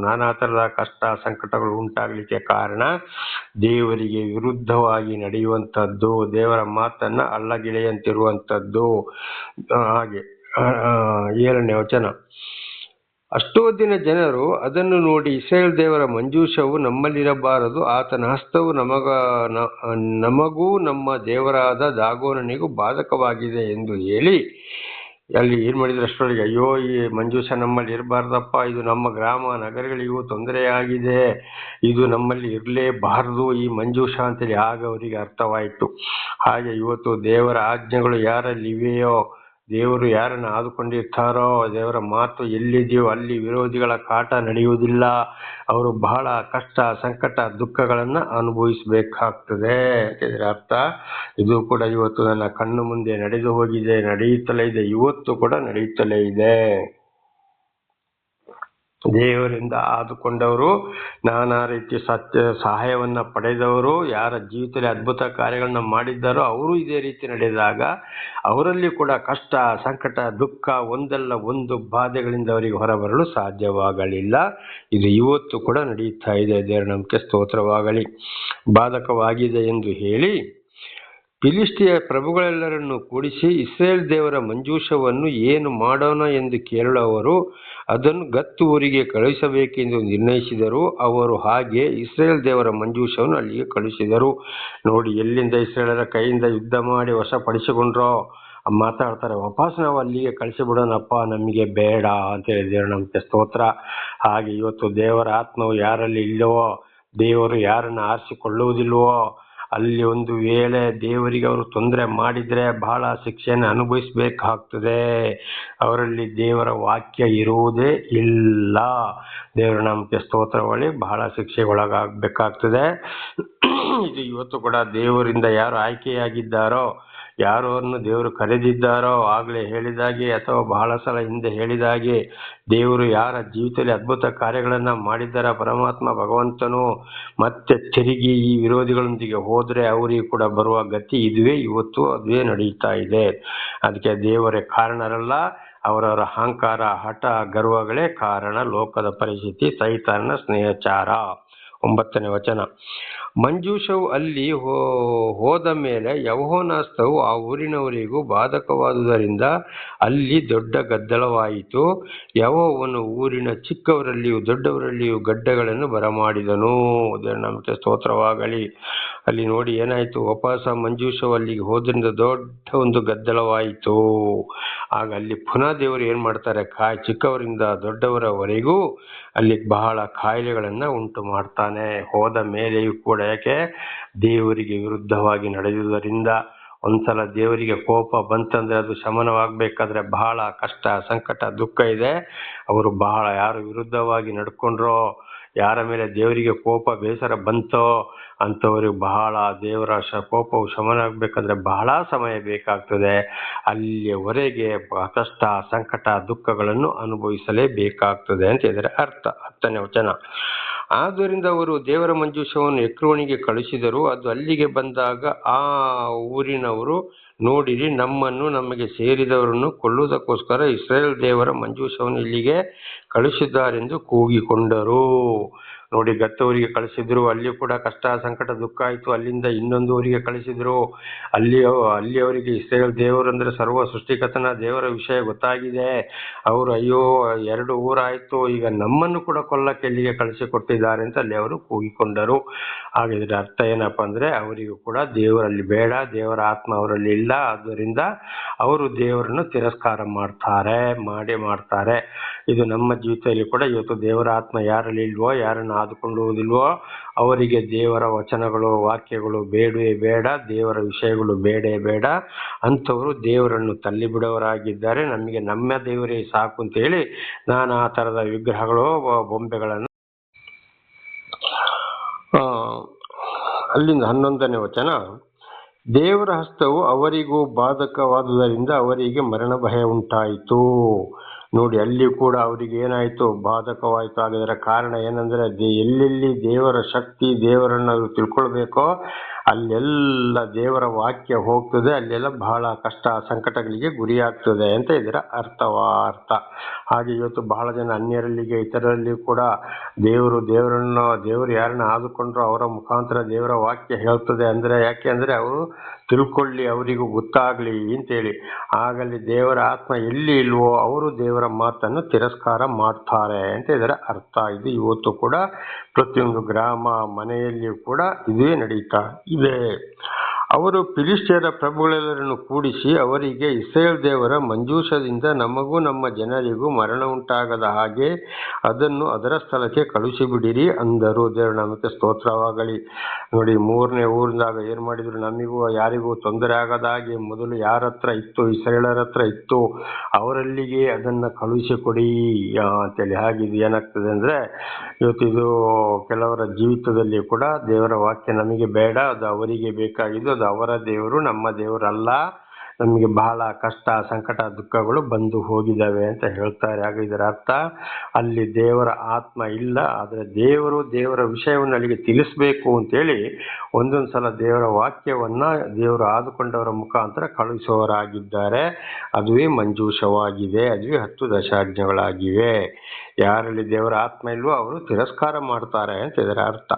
Speaker 1: ನಾನಾ ಥರದ ಕಷ್ಟ ಸಂಕಟಗಳು ಉಂಟಾಗಲಿಕ್ಕೆ ಕಾರಣ ದೇವರಿಗೆ ವಿರುದ್ಧವಾಗಿ ನಡೆಯುವಂಥದ್ದು, ದೇವರ ಮಾತನ್ನ ಅಲ್ಲಗಿಳೆಯಂತಿರುವಂಥದ್ದು. ಹಾಗೆ 7ನೇ ವಚನ. ಅಷ್ಟೋ ದಿನ ಜನರು ಅದನ್ನು ನೋಡಿ, ಇಸ್ರಾಯೇಲ್ ದೇವರ ಮಂಜೂಷವು ನಮ್ಮಲ್ಲಿರಬಾರದು, ಆತನ ಹಸ್ತವು ನಮಗೂ ನಮ್ಮ ದೇವರಾದ ದಾಗೋನನಿಗೂ ಬಾಧಕವಾಗಿದೆ ಎಂದು ಹೇಳಿ ಅಲ್ಲಿ ಏನ್ ಮಾಡಿದ್ರು, ಅಷ್ಟರೊಳಗೆ ಅಯ್ಯೋ ಈ ಮಂಜೂಷ ನಮ್ಮಲ್ಲಿ ಇರಬಾರ್ದಪ್ಪ, ಇದು ನಮ್ಮ ಗ್ರಾಮ ನಗರಗಳಿಗೂ ತೊಂದರೆಯಾಗಿದೆ, ಇದು ನಮ್ಮಲ್ಲಿ ಇರಲೇಬಾರದು ಈ ಮಂಜೂಷ ಅಂತೇಳಿ ಆಗ ಅವರಿಗೆ ಅರ್ಥವಾಯಿತು. ಹಾಗೆ ಇವತ್ತು ದೇವರ ಆಜ್ಞೆಗಳು ಯಾರಲ್ಲಿ ಇವೆಯೋ, ದೇವರು ಯಾರನ್ನು ಆದುಕೊಂಡಿರ್ತಾರೋ, ದೇವರ ಮಾತು ಎಲ್ಲಿದೆಯೋ ಅಲ್ಲಿ ವಿರೋಧಿಗಳ ಕಾಟ ನಡೆಯುವುದಿಲ್ಲ. ಅವರು ಬಹಳ ಕಷ್ಟ ಸಂಕಟ ದುಃಖಗಳನ್ನ ಅನುಭವಿಸಬೇಕಾಗ್ತದೆ. ಇದರ ಅರ್ಥ ಇದು ಕೂಡ ಇವತ್ತು ನನ್ನ ಕಣ್ಣು ಮುಂದೆ ನಡೆದು ಹೋಗಿದೆ, ನಡೆಯುತ್ತಲೇ ಇದೆ, ಇವತ್ತು ಕೂಡ ನಡೆಯುತ್ತಲೇ ಇದೆ. ದೇವರಿಂದ ಆದುಕೊಂಡವರು, ನಾನಾ ರೀತಿಯ ಸಹಾಯವನ್ನ ಪಡೆದವರು, ಯಾರ ಜೀವಿತದಲ್ಲಿ ಅದ್ಭುತ ಕಾರ್ಯಗಳನ್ನ ಮಾಡಿದ್ದಾರೋ ಅವರು ಇದೇ ರೀತಿ ನಡೆದಾಗ ಅವರಲ್ಲಿ ಕೂಡ ಕಷ್ಟ ಸಂಕಟ ದುಃಖ ಒಂದಲ್ಲ ಒಂದು ಬಾಧೆಗಳಿಂದ ಅವರಿಗೆ ಹೊರಬರಲು ಸಾಧ್ಯವಾಗಲಿಲ್ಲ. ಇದು ಇವತ್ತು ಕೂಡ ನಡೆಯುತ್ತಾ ಇದೆ. ದೇವರ ನಾಮಕ್ಕೆ ಸ್ತೋತ್ರವಾಗಲಿ. ಬಾಧಕವಾಗಿದೆ ಎಂದು ಹೇಳಿ ಫಿಲಿಷ್ಟಿಯ ಪ್ರಭುಗಳೆಲ್ಲರನ್ನು ಕೂಡಿಸಿ ಇಸ್ರಾಯೇಲ್ ದೇವರ ಮಂಜೂಷವನ್ನು ಏನು ಮಾಡೋಣ ಎಂದು ಕೇಳುವವರು ಅದನ್ನು ಗತ್ ಊರಿಗೆ ಕಳುಹಿಸಬೇಕೆಂದು ನಿರ್ಣಯಿಸಿದರು. ಅವರು ಹಾಗೆ ಇಸ್ರಾಯೇಲ್ ದೇವರ ಮಂಜೂಷವನ್ನು ಅಲ್ಲಿಗೆ ಕಳುಹಿಸಿದರು. ನೋಡಿ, ಎಲ್ಲಿಂದ ಇಸ್ರಾಯೇಲರ ಕೈಯಿಂದ ಯುದ್ಧ ಮಾಡಿ ವಶಪಡಿಸಿಕೊಂಡ್ರೋ ಮಾತಾಡ್ತಾರೆ, ವಾಪಸ್ ನಾವು ಅಲ್ಲಿಗೆ ಕಳಿಸಿಬಿಡೋಣಪ್ಪ, ನಮಗೆ ಬೇಡ ಅಂತ ಹೇಳಿದ್ರು. ನಮಗೆ ಸ್ತೋತ್ರ. ಹಾಗೆ ಇವತ್ತು ದೇವರ ಆತ್ಮವು ಯಾರಲ್ಲಿ ಇಲ್ಲವೋ, ದೇವರು ಯಾರನ್ನು ಆರಿಸಿಕೊಳ್ಳುವುದಿಲ್ವೋ, ಅಲ್ಲಿ ಒಂದು ವೇಳೆ ದೇವರಿಗೆ ಅವರು ತೊಂದರೆ ಮಾಡಿದ್ರೆ ಬಹಳ ಶಿಕ್ಷೆಯನ್ನು ಅನುಭವಿಸಬೇಕಾಗ್ತದೆ. ಅವರಲ್ಲಿ ದೇವರ ವಾಕ್ಯ ಇರುವುದೇ ಇಲ್ಲ. ದೇವರ ನಾಮಕ್ಕೆ ಸ್ತೋತ್ರವಳಿ ಬಹಳ ಶಿಕ್ಷೆಗೊಳಗಾಗಬೇಕಾಗ್ತದೆ. ಇದು ಇವತ್ತು ಕೂಡ ದೇವರಿಂದ ಯಾರು ಆಯ್ಕೆಯಾಗಿದ್ದಾರೋ, ಯಾರನ್ನು ದೇವರು ಕರೆದಿದ್ದಾರೋ, ಆಗಲೇ ಹೇಳಿದಾಗೆ ಅಥವಾ ಬಹಳ ಸಲ ಹಿಂದೆ ಹೇಳಿದಾಗೆ ದೇವರು ಯಾರ ಜೀವಿತದಲ್ಲಿ ಅದ್ಭುತ ಕಾರ್ಯಗಳನ್ನ ಮಾಡಿದ್ದಾರ ಪರಮಾತ್ಮ ಭಗವಂತನು ಮತ್ತೆ ತಿರುಗಿ ಈ ವಿರೋಧಿಗಳೊಂದಿಗೆ ಹೋದ್ರೆ ಅವರಿಗೆ ಕೂಡ ಬರುವ ಗತಿ ಇದುವೇ. ಇವತ್ತು ಅದುವೇ ನಡೀತಾ ಇದೆ. ಅದಕ್ಕೆ ದೇವರೇ ಕಾರಣರಲ್ಲ, ಅವರವರ ಅಹಂಕಾರ ಹಠ ಗರ್ವಗಳೇ ಕಾರಣ. ಲೋಕದ ಪರಿಸ್ಥಿತಿ ಸೈತಾನನ ಸ್ನೇಹಚಾರ. 9ನೇ ವಚನ. ಮಂಜೂಷವು ಅಲ್ಲಿ ಹೋದ ಮೇಲೆ ಯೆಹೋವನ ಹಸ್ತವು ಆ ಊರಿನವರಿಗೂ ಬಾಧಕವಾದುದರಿಂದ ಅಲ್ಲಿ ದೊಡ್ಡ ಗದ್ದಲವಾಯಿತು. ಯೆಹೋವನು ಊರಿನ ಚಿಕ್ಕವರಲ್ಲಿಯೂ ದೊಡ್ಡವರಲ್ಲಿಯೂ ಗಡ್ಡೆಗಳನ್ನು ಬರಮಾಡಿದನು. ನಮಗೆ ಸ್ತೋತ್ರವಾಗಲಿ. ಅಲ್ಲಿ ನೋಡಿ ಏನಾಯ್ತು, ವಾಪಸ ಮಂಜೂಷವು ಅಲ್ಲಿಗೆ ಹೋದ್ರಿಂದ ದೊಡ್ಡ ಒಂದು ಗದ್ದಲವಾಯಿತು. ಆಗ ಅಲ್ಲಿ ಪುನಃ ದೇವರು ಏನ್ ಮಾಡ್ತಾರೆ, ಚಿಕ್ಕವರಿಂದ ದೊಡ್ಡವರವರೆಗೂ ಅಲ್ಲಿ ಬಹಳ ಕಾಯಿಲೆಗಳನ್ನ ಉಂಟು ಮಾಡ್ತಾನೆ. ಹೋದ ಮೇಲೆಯೂ ಕೂಡ, ಯಾಕೆ ದೇವರಿಗೆ ವಿರುದ್ಧವಾಗಿ ನಡೆಯುವುದರಿಂದ. ಒಂದ್ಸಲ ದೇವರಿಗೆ ಕೋಪ ಬಂತಂದ್ರೆ ಅದು ಶಮನವಾಗಬೇಕಾದ್ರೆ ಬಹಳ ಕಷ್ಟ ಸಂಕಟ ದುಃಖ ಇದೆ. ಅವರು ಬಹಳ ಯಾರು ವಿರುದ್ಧವಾಗಿ ನಡ್ಕೊಂಡ್ರೋ, ಯಾರ ಮೇಲೆ ದೇವರಿಗೆ ಕೋಪ ಬೇಸರ ಬಂತೋ ಅಂಥವ್ರಿಗೆ ಬಹಳ ದೇವರ ಕೋಪವು ಶಮನ ಆಗಬೇಕಾದ್ರೆ ಬಹಳ ಸಮಯ ಬೇಕಾಗ್ತದೆ. ಅಲ್ಲಿಯವರೆಗೆ ಕಷ್ಟ ಸಂಕಟ ದುಃಖಗಳನ್ನು ಅನುಭವಿಸಲೇಬೇಕಾಗ್ತದೆ ಅಂತ ಇದರ ಅರ್ಥ. 10ನೇ ವಚನ. ಆದ್ದರಿಂದ ಅವರು ದೇವರ ಮಂಜೂಷವನ್ನು ಎಕ್ರೋನಿಗೆ ಕಳಿಸಿದರು. ಅದು ಅಲ್ಲಿಗೆ ಬಂದಾಗ ಆ ಊರಿನವರು, ನೋಡಿರಿ, ನಮ್ಮನ್ನು ನಮಗೆ ಸೇರಿದವರನ್ನು ಕೊಲ್ಲುವುದಕ್ಕೋಸ್ಕರ ಇಸ್ರಾಯೇಲ್ ದೇವರ ಮಂಜೂಷವನ್ನು ಇಲ್ಲಿಗೆ ಕಳಿಸಿದ್ದಾರೆಂದು ಕೂಗಿಕೊಂಡರು. ನೋಡಿ ಗತ್ ಊರಿಗೆ ಕಳಿಸಿದ್ರು, ಅಲ್ಲಿ ಕೂಡ ಕಷ್ಟ ಸಂಕಟ ದುಃಖ ಆಯಿತು. ಅಲ್ಲಿಂದ ಇನ್ನೊಂದು ಊರಿಗೆ ಕಳಿಸಿದ್ರು, ಅಲ್ಲಿ ಅವರಿಗೆ ಇಸ್ರೇಲ್ ದೇವರು ಅಂದ್ರೆ ಸರ್ವ ಸೃಷ್ಟಿಕರ್ತನ ದೇವರ ವಿಷಯ ಗೊತ್ತಾಗಿದೆ. ಅವರು ಅಯ್ಯೋ 2 ಊರಾಯ್ತು, ಈಗ ನಮ್ಮನ್ನು ಕೂಡ ಕೊಲ್ಲಕ್ಕೆ ಎಲ್ಲಿಗೆ ಕಳಿಸಿಕೊಟ್ಟಿದ್ದಾರೆ ಅಂತ ಅಲ್ಲಿ ಅವರು ಕೂಗಿಕೊಂಡರು. ಹಾಗಿದ್ರೆ ಅರ್ಥ ಏನಪ್ಪಾ ಅಂದ್ರೆ ಅವರಿಗೂ ಕೂಡ ದೇವರಲ್ಲಿ ಬೇಡ, ದೇವರ ಆತ್ಮ ಅವರಲ್ಲಿ ಇಲ್ಲ. ಆದ್ದರಿಂದ ಅವರು ದೇವರನ್ನು ತಿರಸ್ಕಾರ ಮಾಡ್ತಾರೆ. ಇದು ನಮ್ಮ ಜೀವಿತದಲ್ಲಿ ಕೂಡ ಇವತ್ತು ದೇವರ ಆತ್ಮ ಯಾರಲ್ಲಿ ಇಲ್ವೋ, ಯಾರನ್ನು ಆದುಕೊಳ್ಳುವುದಿಲ್ವೋ ಅವರಿಗೆ ದೇವರ ವಚನಗಳು ವಾಕ್ಯಗಳು ಬೇಡವೇ ಬೇಡ, ದೇವರ ವಿಷಯಗಳು ಬೇಡೇ ಬೇಡ. ಅಂಥವರು ದೇವರನ್ನು ತಳ್ಳಿ ಬಿಡೋರಾಗಿದ್ದಾರೆ. ನಮಗೆ ನಮ್ಮ ದೇವರೇ ಸಾಕು ಅಂತೇಳಿ ನಾನಾ ಥರದ ವಿಗ್ರಹಗಳು ಬೊಂಬೆಗಳನ್ನು ಅಲ್ಲಿಂದ 11ನೇ ವಚನ, ದೇವರ ಹಸ್ತವು ಅವರಿಗೂ ಬಾಧಕವಾದುದರಿಂದ ಅವರಿಗೆ ಮರಣ ಭಯ ಉಂಟಾಯಿತು. ನೋಡಿ ಅಲ್ಲಿ ಕೂಡ ಅವರಿಗೆ ಏನಾಯಿತು, ಬಾಧಕವಾಯಿತು. ಆಗಿದರ ಕಾರಣ ಏನಂದ್ರೆ ಎಲ್ಲೆಲ್ಲಿ ದೇವರ ಶಕ್ತಿ ದೇವರನ್ನು ಅವರು ತಿಳ್ಕೊಳ್ಬೇಕೋ ಅಲ್ಲೆಲ್ಲ ದೇವರ ವಾಕ್ಯ ಹೋಗ್ತದೆ, ಅಲ್ಲೆಲ್ಲ ಬಹಳ ಕಷ್ಟ ಸಂಕಟಗಳಿಗೆ ಗುರಿಯಾಗ್ತದೆ ಅಂತ ಇದರ ಅರ್ಥ. ಹಾಗೆ ಇವತ್ತು ಬಹಳ ಜನ ಅನ್ಯರಲ್ಲಿಗೆ ಇತರರಲ್ಲಿ ಕೂಡ ದೇವರು ಯಾರನ್ನ ಆದುಕೊಂಡ್ರು ಅವರ ಮುಖಾಂತರ ದೇವರ ವಾಕ್ಯ ಹೇಳ್ತದೆ. ಅಂದ್ರೆ ಯಾಕೆ ಅಂದ್ರೆ ಅವರು ತಿಳ್ಕೊಳ್ಳಿ, ಅವರಿಗೂ ಗೊತ್ತಾಗ್ಲಿ ಅಂತೇಳಿ. ಆಗಲ್ಲಿ ದೇವರ ಆತ್ಮ ಎಲ್ಲಿ ಇಲ್ವೋ ಅವರು ದೇವರ ಮಾತನ್ನು ತಿರಸ್ಕಾರ ಮಾಡ್ತಾರೆ ಅಂತ ಇದರ ಅರ್ಥ. ಇದು ಇವತ್ತು ಕೂಡ ಪ್ರತಿಯೊಂದು ಗ್ರಾಮ ಮನೆಯಲ್ಲಿಯೂ ಕೂಡ ಇದೇ ನಡೀತಾ ಇದೆ. ಅವರು ಫಿಲಿಷ್ಟಿಯರ ಪ್ರಭುಗಳೆಲ್ಲರನ್ನು ಕೂಡಿಸಿ ಅವರಿಗೆ ಇಸ್ರೇಲ್ ದೇವರ ಮಂಜೂಷದಿಂದ ನಮಗೂ ನಮ್ಮ ಜನರಿಗೂ ಮರಣ ಉಂಟಾಗದ ಹಾಗೆ ಅದನ್ನು ಅದರ ಸ್ಥಳಕ್ಕೆ ಕಳುಹಿಸಿಬಿಡಿರಿ ಅಂದರು. ದೇವರ ನಾಮಕ್ಕೆ ಸ್ತೋತ್ರವಾಗಲಿ. ನೋಡಿ 3ನೇ ಊರಿನಾಗ ಏನು ಮಾಡಿದ್ರು, ನಮಗೂ ಯಾರಿಗೂ ತೊಂದರೆ ಆಗದ ಹಾಗೆ ಮೊದಲು ಯಾರ ಹತ್ರ ಇತ್ತು, ಇಸ್ರೇಲರ ಹತ್ರ ಇತ್ತು, ಅವರಲ್ಲಿಗೆ ಅದನ್ನು ಕಳುಹಿಸಿಕೊಡಿ ಅಂತೇಳಿ. ಹಾಗಿದು ಏನಾಗ್ತದೆ ಅಂದರೆ ಇವತ್ತು ಇದು ಕೆಲವರ ಜೀವಿತದಲ್ಲಿ ಕೂಡ ದೇವರ ವಾಕ್ಯ ನಮಗೆ ಬೇಡ, ಅದು ಅವರಿಗೆ ಬೇಕಾಗಿದ್ದು, ಅದು ಅವರ ದೇವರು ನಮ್ಮ ದೇವರಲ್ಲ. ನಮಗೆ ಬಹಳ ಕಷ್ಟ ಸಂಕಟ ದುಃಖಗಳು ಬಂದು ಹೋಗಿದ್ದಾವೆ ಅಂತ ಹೇಳ್ತಾರೆ. ಆಗ ಇದರ ಅರ್ಥ ಅಲ್ಲಿ ದೇವರ ಆತ್ಮ ಇಲ್ಲ, ಆದರೆ ದೇವರ ವಿಷಯವನ್ನು ಅಲ್ಲಿಗೆ ತಿಳಿಸ್ಬೇಕು ಅಂತೇಳಿ ಒಂದೊಂದು ಸಲ ದೇವರ ವಾಕ್ಯವನ್ನ ದೇವರು ಆದುಕೊಂಡವರ ಮುಖಾಂತರ ಕಳುಹಿಸುವವರಾಗಿದ್ದಾರೆ. ಅದುವೇ ಮಂಜೂಷವಾಗಿದೆ, ಅದುವೇ 10 ದಶಾಜ್ಞೆಗಳಾಗಿವೆ. ಯಾರಲ್ಲಿ ದೇವರ ಆತ್ಮ ಇಲ್ವೋ ಅವರು ತಿರಸ್ಕಾರ ಮಾಡ್ತಾರೆ ಅಂತ ಇದರ ಅರ್ಥ.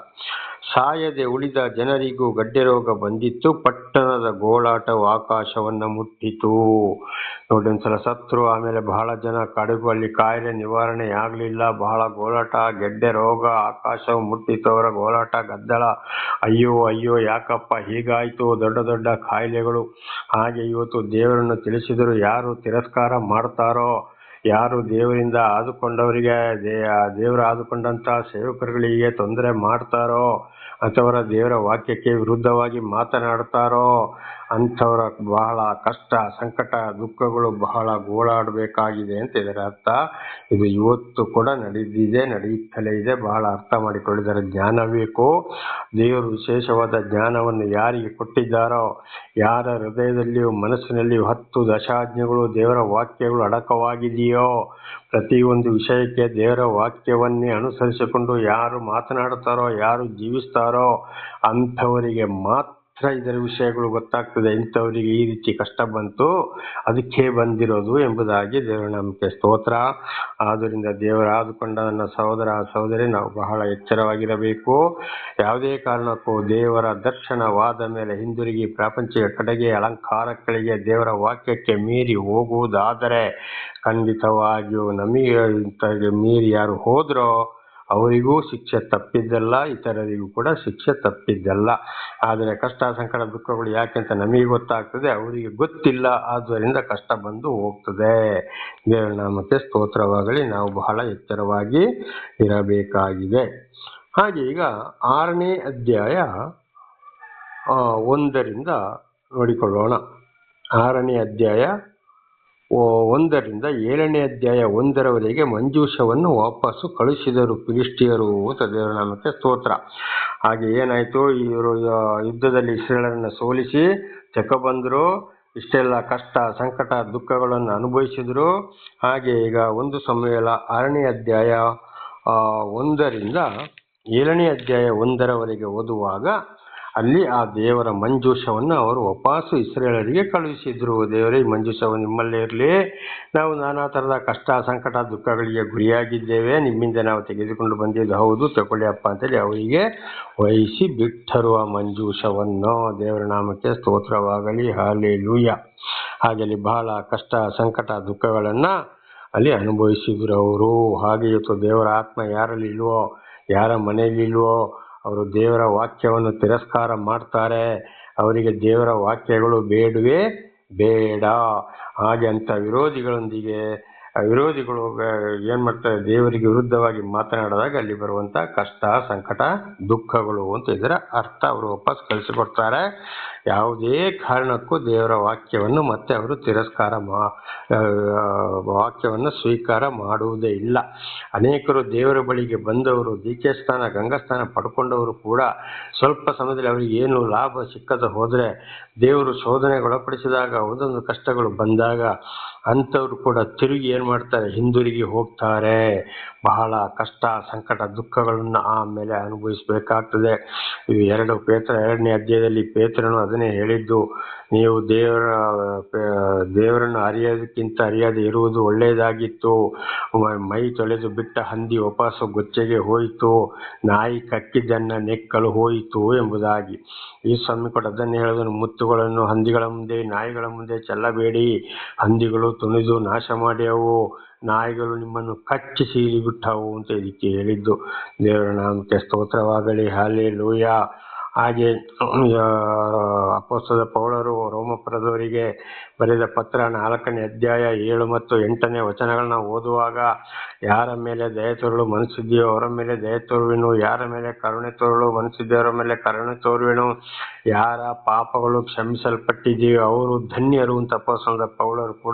Speaker 1: ಸಾಯದೆ ಉಳಿದ ಜನರಿಗೂ ಗಡ್ಡೆ ರೋಗ ಬಂದಿತ್ತು, ಪಟ್ಟಣದ ಗೋಳಾಟವು ಆಕಾಶವನ್ನು ಮುಟ್ಟಿತು. ನೋಡಿ ಒಂದ್ಸಲ ಸತ್ರು, ಆಮೇಲೆ ಬಹಳ ಜನ ಕಡೆಗೂ ಅಲ್ಲಿ ಕಾಯಿಲೆ ನಿವಾರಣೆ ಆಗಲಿಲ್ಲ, ಬಹಳ ಗೋಳಾಟ, ಗೆಡ್ಡೆ ರೋಗ, ಆಕಾಶವು ಮುಟ್ಟಿತು, ಅವರ ಗೋಳಾಟ ಗದ್ದಲ. ಅಯ್ಯೋ ಯಾಕಪ್ಪ ಹೀಗಾಯ್ತು, ದೊಡ್ಡ ದೊಡ್ಡ ಕಾಯಿಲೆಗಳು. ಹಾಗೆ ಇವತ್ತು ದೇವರನ್ನು ತಿಳಿಸಿದರೂ ಯಾರು ತಿರಸ್ಕಾರ ಮಾಡ್ತಾರೋ, ಯಾರು ದೇವರಿಂದ ಆದುಕೊಂಡವರಿಗೆ ದೇವರು ಆದುಕೊಂಡಂತ ಸೇವಕರುಗಳಿಗೆ ತೊಂದರೆ ಮಾಡ್ತಾರೋ ಅಥವಾ ದೇವರ ವಾಕ್ಯಕ್ಕೆ ವಿರುದ್ಧವಾಗಿ ಮಾತನಾಡ್ತಾರೋ ಅಂಥವರ ಬಹಳ ಕಷ್ಟ ಸಂಕಟ ದುಃಖಗಳು ಬಹಳ ಗೋಳಾಡಬೇಕಾಗಿದೆ ಅಂತ ಇದರ ಅರ್ಥ. ಇದು ಇವತ್ತು ಕೂಡ ನಡೆಯುತ್ತಲೇ ಇದೆ. ಬಹಳ ಅರ್ಥ ಮಾಡಿಕೊಳ್ಳಿದರೆ ಜ್ಞಾನ ಬೇಕು. ದೇವರು ವಿಶೇಷವಾದ ಜ್ಞಾನವನ್ನು ಯಾರಿಗೆ ಕೊಟ್ಟಿದ್ದಾರೋ, ಯಾರ ಹೃದಯದಲ್ಲಿಯೂ ಮನಸ್ಸಿನಲ್ಲಿಯೂ 10 ದಶಾಜ್ಞೆಗಳು ದೇವರ ವಾಕ್ಯಗಳು ಅಡಕವಾಗಿದೆಯೋ, ಪ್ರತಿಯೊಂದು ವಿಷಯಕ್ಕೆ ದೇವರ ವಾಕ್ಯವನ್ನೇ ಅನುಸರಿಸಿಕೊಂಡು ಯಾರು ಮಾತನಾಡುತ್ತಾರೋ, ಯಾರು ಜೀವಿಸ್ತಾರೋ ಅಂಥವರಿಗೆ ಮಾತ್ರ ಇದರ ವಿಷಯಗಳು ಗೊತ್ತಾಗ್ತದೆ. ಇಂಥವರಿಗೆ ಈ ರೀತಿ ಕಷ್ಟ ಬಂತು, ಅದಕ್ಕೆ ಬಂದಿರೋದು ಎಂಬುದಾಗಿ ದೇವರ ನಾಮಕ್ಕೆ ಸ್ತೋತ್ರ. ಆದ್ದರಿಂದ ದೇವರ ಆದುಕೊಂಡ ನನ್ನ ಸಹೋದರ ಸಹೋದರಿ, ನಾವು ಬಹಳ ಎಚ್ಚರವಾಗಿರಬೇಕು. ಯಾವುದೇ ಕಾರಣಕ್ಕೂ ದೇವರ ದರ್ಶನವಾದ ಮೇಲೆ ಹಿಂದಿರುಗಿ ಪ್ರಾಪಂಚಿಕ ಕಡೆಗೆ ಅಲಂಕಾರಗಳಿಗೆ ದೇವರ ವಾಕ್ಯಕ್ಕೆ ಮೀರಿ ಹೋಗುವುದಾದರೆ ಖಂಡಿತವಾಗಿಯೂ ನಮಗೆ ಮೀರಿ ಯಾರು ಹೋದ್ರೋ ಅವರಿಗೂ ಶಿಕ್ಷೆ ತಪ್ಪಿದ್ದಲ್ಲ, ಇತರರಿಗೂ ಕೂಡ ಶಿಕ್ಷೆ ತಪ್ಪಿದ್ದಲ್ಲ. ಆದರೆ ಕಷ್ಟ ಸಂಕಟ ದುಃಖಗಳು ಯಾಕೆಂತ ನಮಗೆ ಗೊತ್ತಾಗ್ತದೆ, ಅವರಿಗೆ ಗೊತ್ತಿಲ್ಲ. ಆದ್ದರಿಂದ ಕಷ್ಟ ಬಂದು ಹೋಗ್ತದೆ. ದೇವರ ನಾಮಕ್ಕೆ ಸ್ತೋತ್ರವಾಗಲಿ. ನಾವು ಬಹಳ ಎಚ್ಚರವಾಗಿ ಇರಬೇಕಾಗಿದೆ. ಹಾಗೆ ಈಗ 6ನೇ ಅಧ್ಯಾಯ 1ರಿಂದ ನೋಡಿಕೊಳ್ಳೋಣ. 6ನೇ ಅಧ್ಯಾಯ 1ರಿಂದ 7ನೇ ಅಧ್ಯಾಯ 1ರವರೆಗೆ ಮಂಜೂಷವನ್ನು ವಾಪಸ್ಸು ಕಳುಹಿಸಿದರು ಫಿಲಿಷ್ಟಿಯರು ಅಂತ ದೇವರ ನಾಮಕ್ಕೆ ಸ್ತೋತ್ರ. ಹಾಗೆ ಏನಾಯ್ತು, ಇವರು ಯುದ್ಧದಲ್ಲಿ ಇಸ್ರೇಲರನ್ನು ಸೋಲಿಸಿ ಬಂದರು, ಇಷ್ಟೆಲ್ಲ ಕಷ್ಟ ಸಂಕಟ ದುಃಖಗಳನ್ನು ಅನುಭವಿಸಿದ್ರು. ಹಾಗೆ ಈಗ 1 ಸಮುವೇಲ 6ನೇ ಅಧ್ಯಾಯ 1ರಿಂದ 7ನೇ ಅಧ್ಯಾಯ 1ರವರೆಗೆ ಓದುವಾಗ ಅಲ್ಲಿ ಆ ದೇವರ ಮಂಜೂಷವನ್ನು ಅವರು ವಾಪಸ್ಸು ಇಸ್ರೇಲರಿಗೆ ಕಳುಹಿಸಿದ್ರು. ದೇವರೇ, ಈ ಮಂಜೂಷವು ನಿಮ್ಮಲ್ಲೇ ಇರಲಿ, ನಾವು ನಾನಾ ಥರದ ಕಷ್ಟ ಸಂಕಟ ದುಃಖಗಳಿಗೆ ಗುರಿಯಾಗಿದ್ದೇವೆ, ನಿಮ್ಮಿಂದ ನಾವು ತೆಗೆದುಕೊಂಡು ಬಂದಿದ್ದು ಹೌದು, ತಗೊಳ್ಳಿ ಅಪ್ಪ ಅಂತೇಳಿ ಅವರಿಗೆ ವಹಿಸಿ ಬಿಟ್ಟರು ಆ ಮಂಜೂಷವನ್ನು. ದೇವರ ನಾಮಕ್ಕೆ ಸ್ತೋತ್ರವಾಗಲಿ. ಹಾಲೆಲೂಯ. ಹಾಗೆ ಬಹಳ ಕಷ್ಟ ಸಂಕಟ ದುಃಖಗಳನ್ನು ಅಲ್ಲಿ ಅನುಭವಿಸಿದ್ರು ಅವರು. ಹಾಗೆ ಇವತ್ತು ದೇವರ ಆತ್ಮ ಯಾರಲ್ಲಿ ಇಲ್ವೋ, ಯಾರ ಮನೆಯಲ್ಲಿ ಇಲ್ವೋ, ಅವರು ದೇವರ ವಾಕ್ಯವನ್ನು ತಿರಸ್ಕಾರ ಮಾಡ್ತಾರೆ. ಅವರಿಗೆ ದೇವರ ವಾಕ್ಯಗಳು ಬೇಡವೇ ಬೇಡ. ಹಾಗೆ ಅಂತ ವಿರೋಧಿಗಳು ಏನು ಮಾಡ್ತಾರೆ, ದೇವರಿಗೆ ವಿರುದ್ಧವಾಗಿ ಮಾತನಾಡಿದಾಗ ಅಲ್ಲಿ ಬರುವಂಥ ಕಷ್ಟ ಸಂಕಟ ದುಃಖಗಳು ಅಂತ ಇದರ ಅರ್ಥ. ಅವರು ವಾಪಸ್ ಕಳಿಸಿಕೊಡ್ತಾರೆ. ಯಾವುದೇ ಕಾರಣಕ್ಕೂ ದೇವರ ವಾಕ್ಯವನ್ನು ಮತ್ತೆ ಅವರು ವಾಕ್ಯವನ್ನು ಸ್ವೀಕಾರ ಮಾಡುವುದೇ ಇಲ್ಲ. ಅನೇಕರು ದೇವರ ಬಳಿಗೆ ಬಂದವರು, ದೀಕ್ಷೆ ಸ್ಥಾನ ಗಂಗಾಸ್ಥಾನ ಪಡ್ಕೊಂಡವರು ಕೂಡ ಸ್ವಲ್ಪ ಸಮಯದಲ್ಲಿ ಅವರಿಗೆ ಏನು ಲಾಭ ಸಿಕ್ಕದ ಹೋದರೆ, ದೇವರು ಶೋಧನೆಗೊಳಪಡಿಸಿದಾಗ, ಒಂದೊಂದು ಕಷ್ಟಗಳು ಬಂದಾಗ ಅಂಥವ್ರು ಕೂಡ ತಿರುಗಿ ಏನು ಮಾಡ್ತಾರೆ, ಹಿಂದಿರುಗಿ ಹೋಗ್ತಾರೆ. ಬಹಳ ಕಷ್ಟ ಸಂಕಟ ದುಃಖಗಳನ್ನು ಆಮೇಲೆ ಅನುಭವಿಸಬೇಕಾಗ್ತದೆ. ಇದು 2 ಪೇತ್ರ 2ನೇ ಅಧ್ಯಾಯದಲ್ಲಿ ಪೇತ್ರನು ಅದನ್ನೇ ಹೇಳಿದ್ದು. ನೀವು ದೇವರನ್ನು ಅರಿಯೋದಕ್ಕಿಂತ ಅರಿಯದೆ ಇರುವುದು ಒಳ್ಳೆಯದಾಗಿತ್ತು. ಮೈ ತೊಳೆದು ಬಿಟ್ಟ ಹಂದಿ ವಾಪಸ್ಸು ಗೊಚ್ಚೆಗೆ ಹೋಯಿತು, ನಾಯಿ ಕಕ್ಕಿದ್ದನ್ನು ನೆಕ್ಕಲು ಹೋಯಿತು ಎಂಬುದಾಗಿ. ಈ ಸ್ವಾಮಿ ಕೂಡ ಅದನ್ನೇ ಹೇಳಿದನು, ಮುತ್ತುಗಳನ್ನು ಹಂದಿಗಳ ಮುಂದೆ ನಾಯಿಗಳ ಮುಂದೆ ಚೆಲ್ಲಬೇಡಿ, ಹಂದಿಗಳು ತುಣಿದು ನಾಶ ಮಾಡ್ಯಾವು, ನಾಯಿಗಳು ನಿಮ್ಮನ್ನು ಕಚ್ಚಿ ಸೀಳಿ ಬಿಟ್ಟವು ಅಂತ ಇದಕ್ಕೆ ಹೇಳಿದ್ದು. ದೇವರ ನಾಮಕ್ಕೆ ಸ್ತೋತ್ರವಾಗಲಿ. ಹಾಲೆಲೂಯ. ಹಾಗೆ ಅಪೊಸ್ತಲ ಪೌಲರು ರೋಮಪುರದವರಿಗೆ ಬರೆದ ಪತ್ರ 4ನೇ ಅಧ್ಯಾಯ 7 ಮತ್ತು 8ನೇ ವಚನಗಳನ್ನ ಓದುವಾಗ, ಯಾರ ಮೇಲೆ ದಯೆ ತೋರಲು ಮನಸ್ಸಿದೆಯೋ ಅವರ ಮೇಲೆ ದಯೆ ತೋರುವೆನು, ಯಾರ ಮೇಲೆ ಕರುಣೆ ತೋರಲು ಮನಸ್ಸಿದೆಯೋ ಅವರ ಮೇಲೆ ಕರುಣೆ ತೋರುವೆನು, ಯಾರ ಪಾಪಗಳು ಕ್ಷಮಿಸಲ್ಪಟ್ಟಿದೆಯೋ ಅವರು ಧನ್ಯರು ಅಂತ ಅಪೊಸ್ತಲ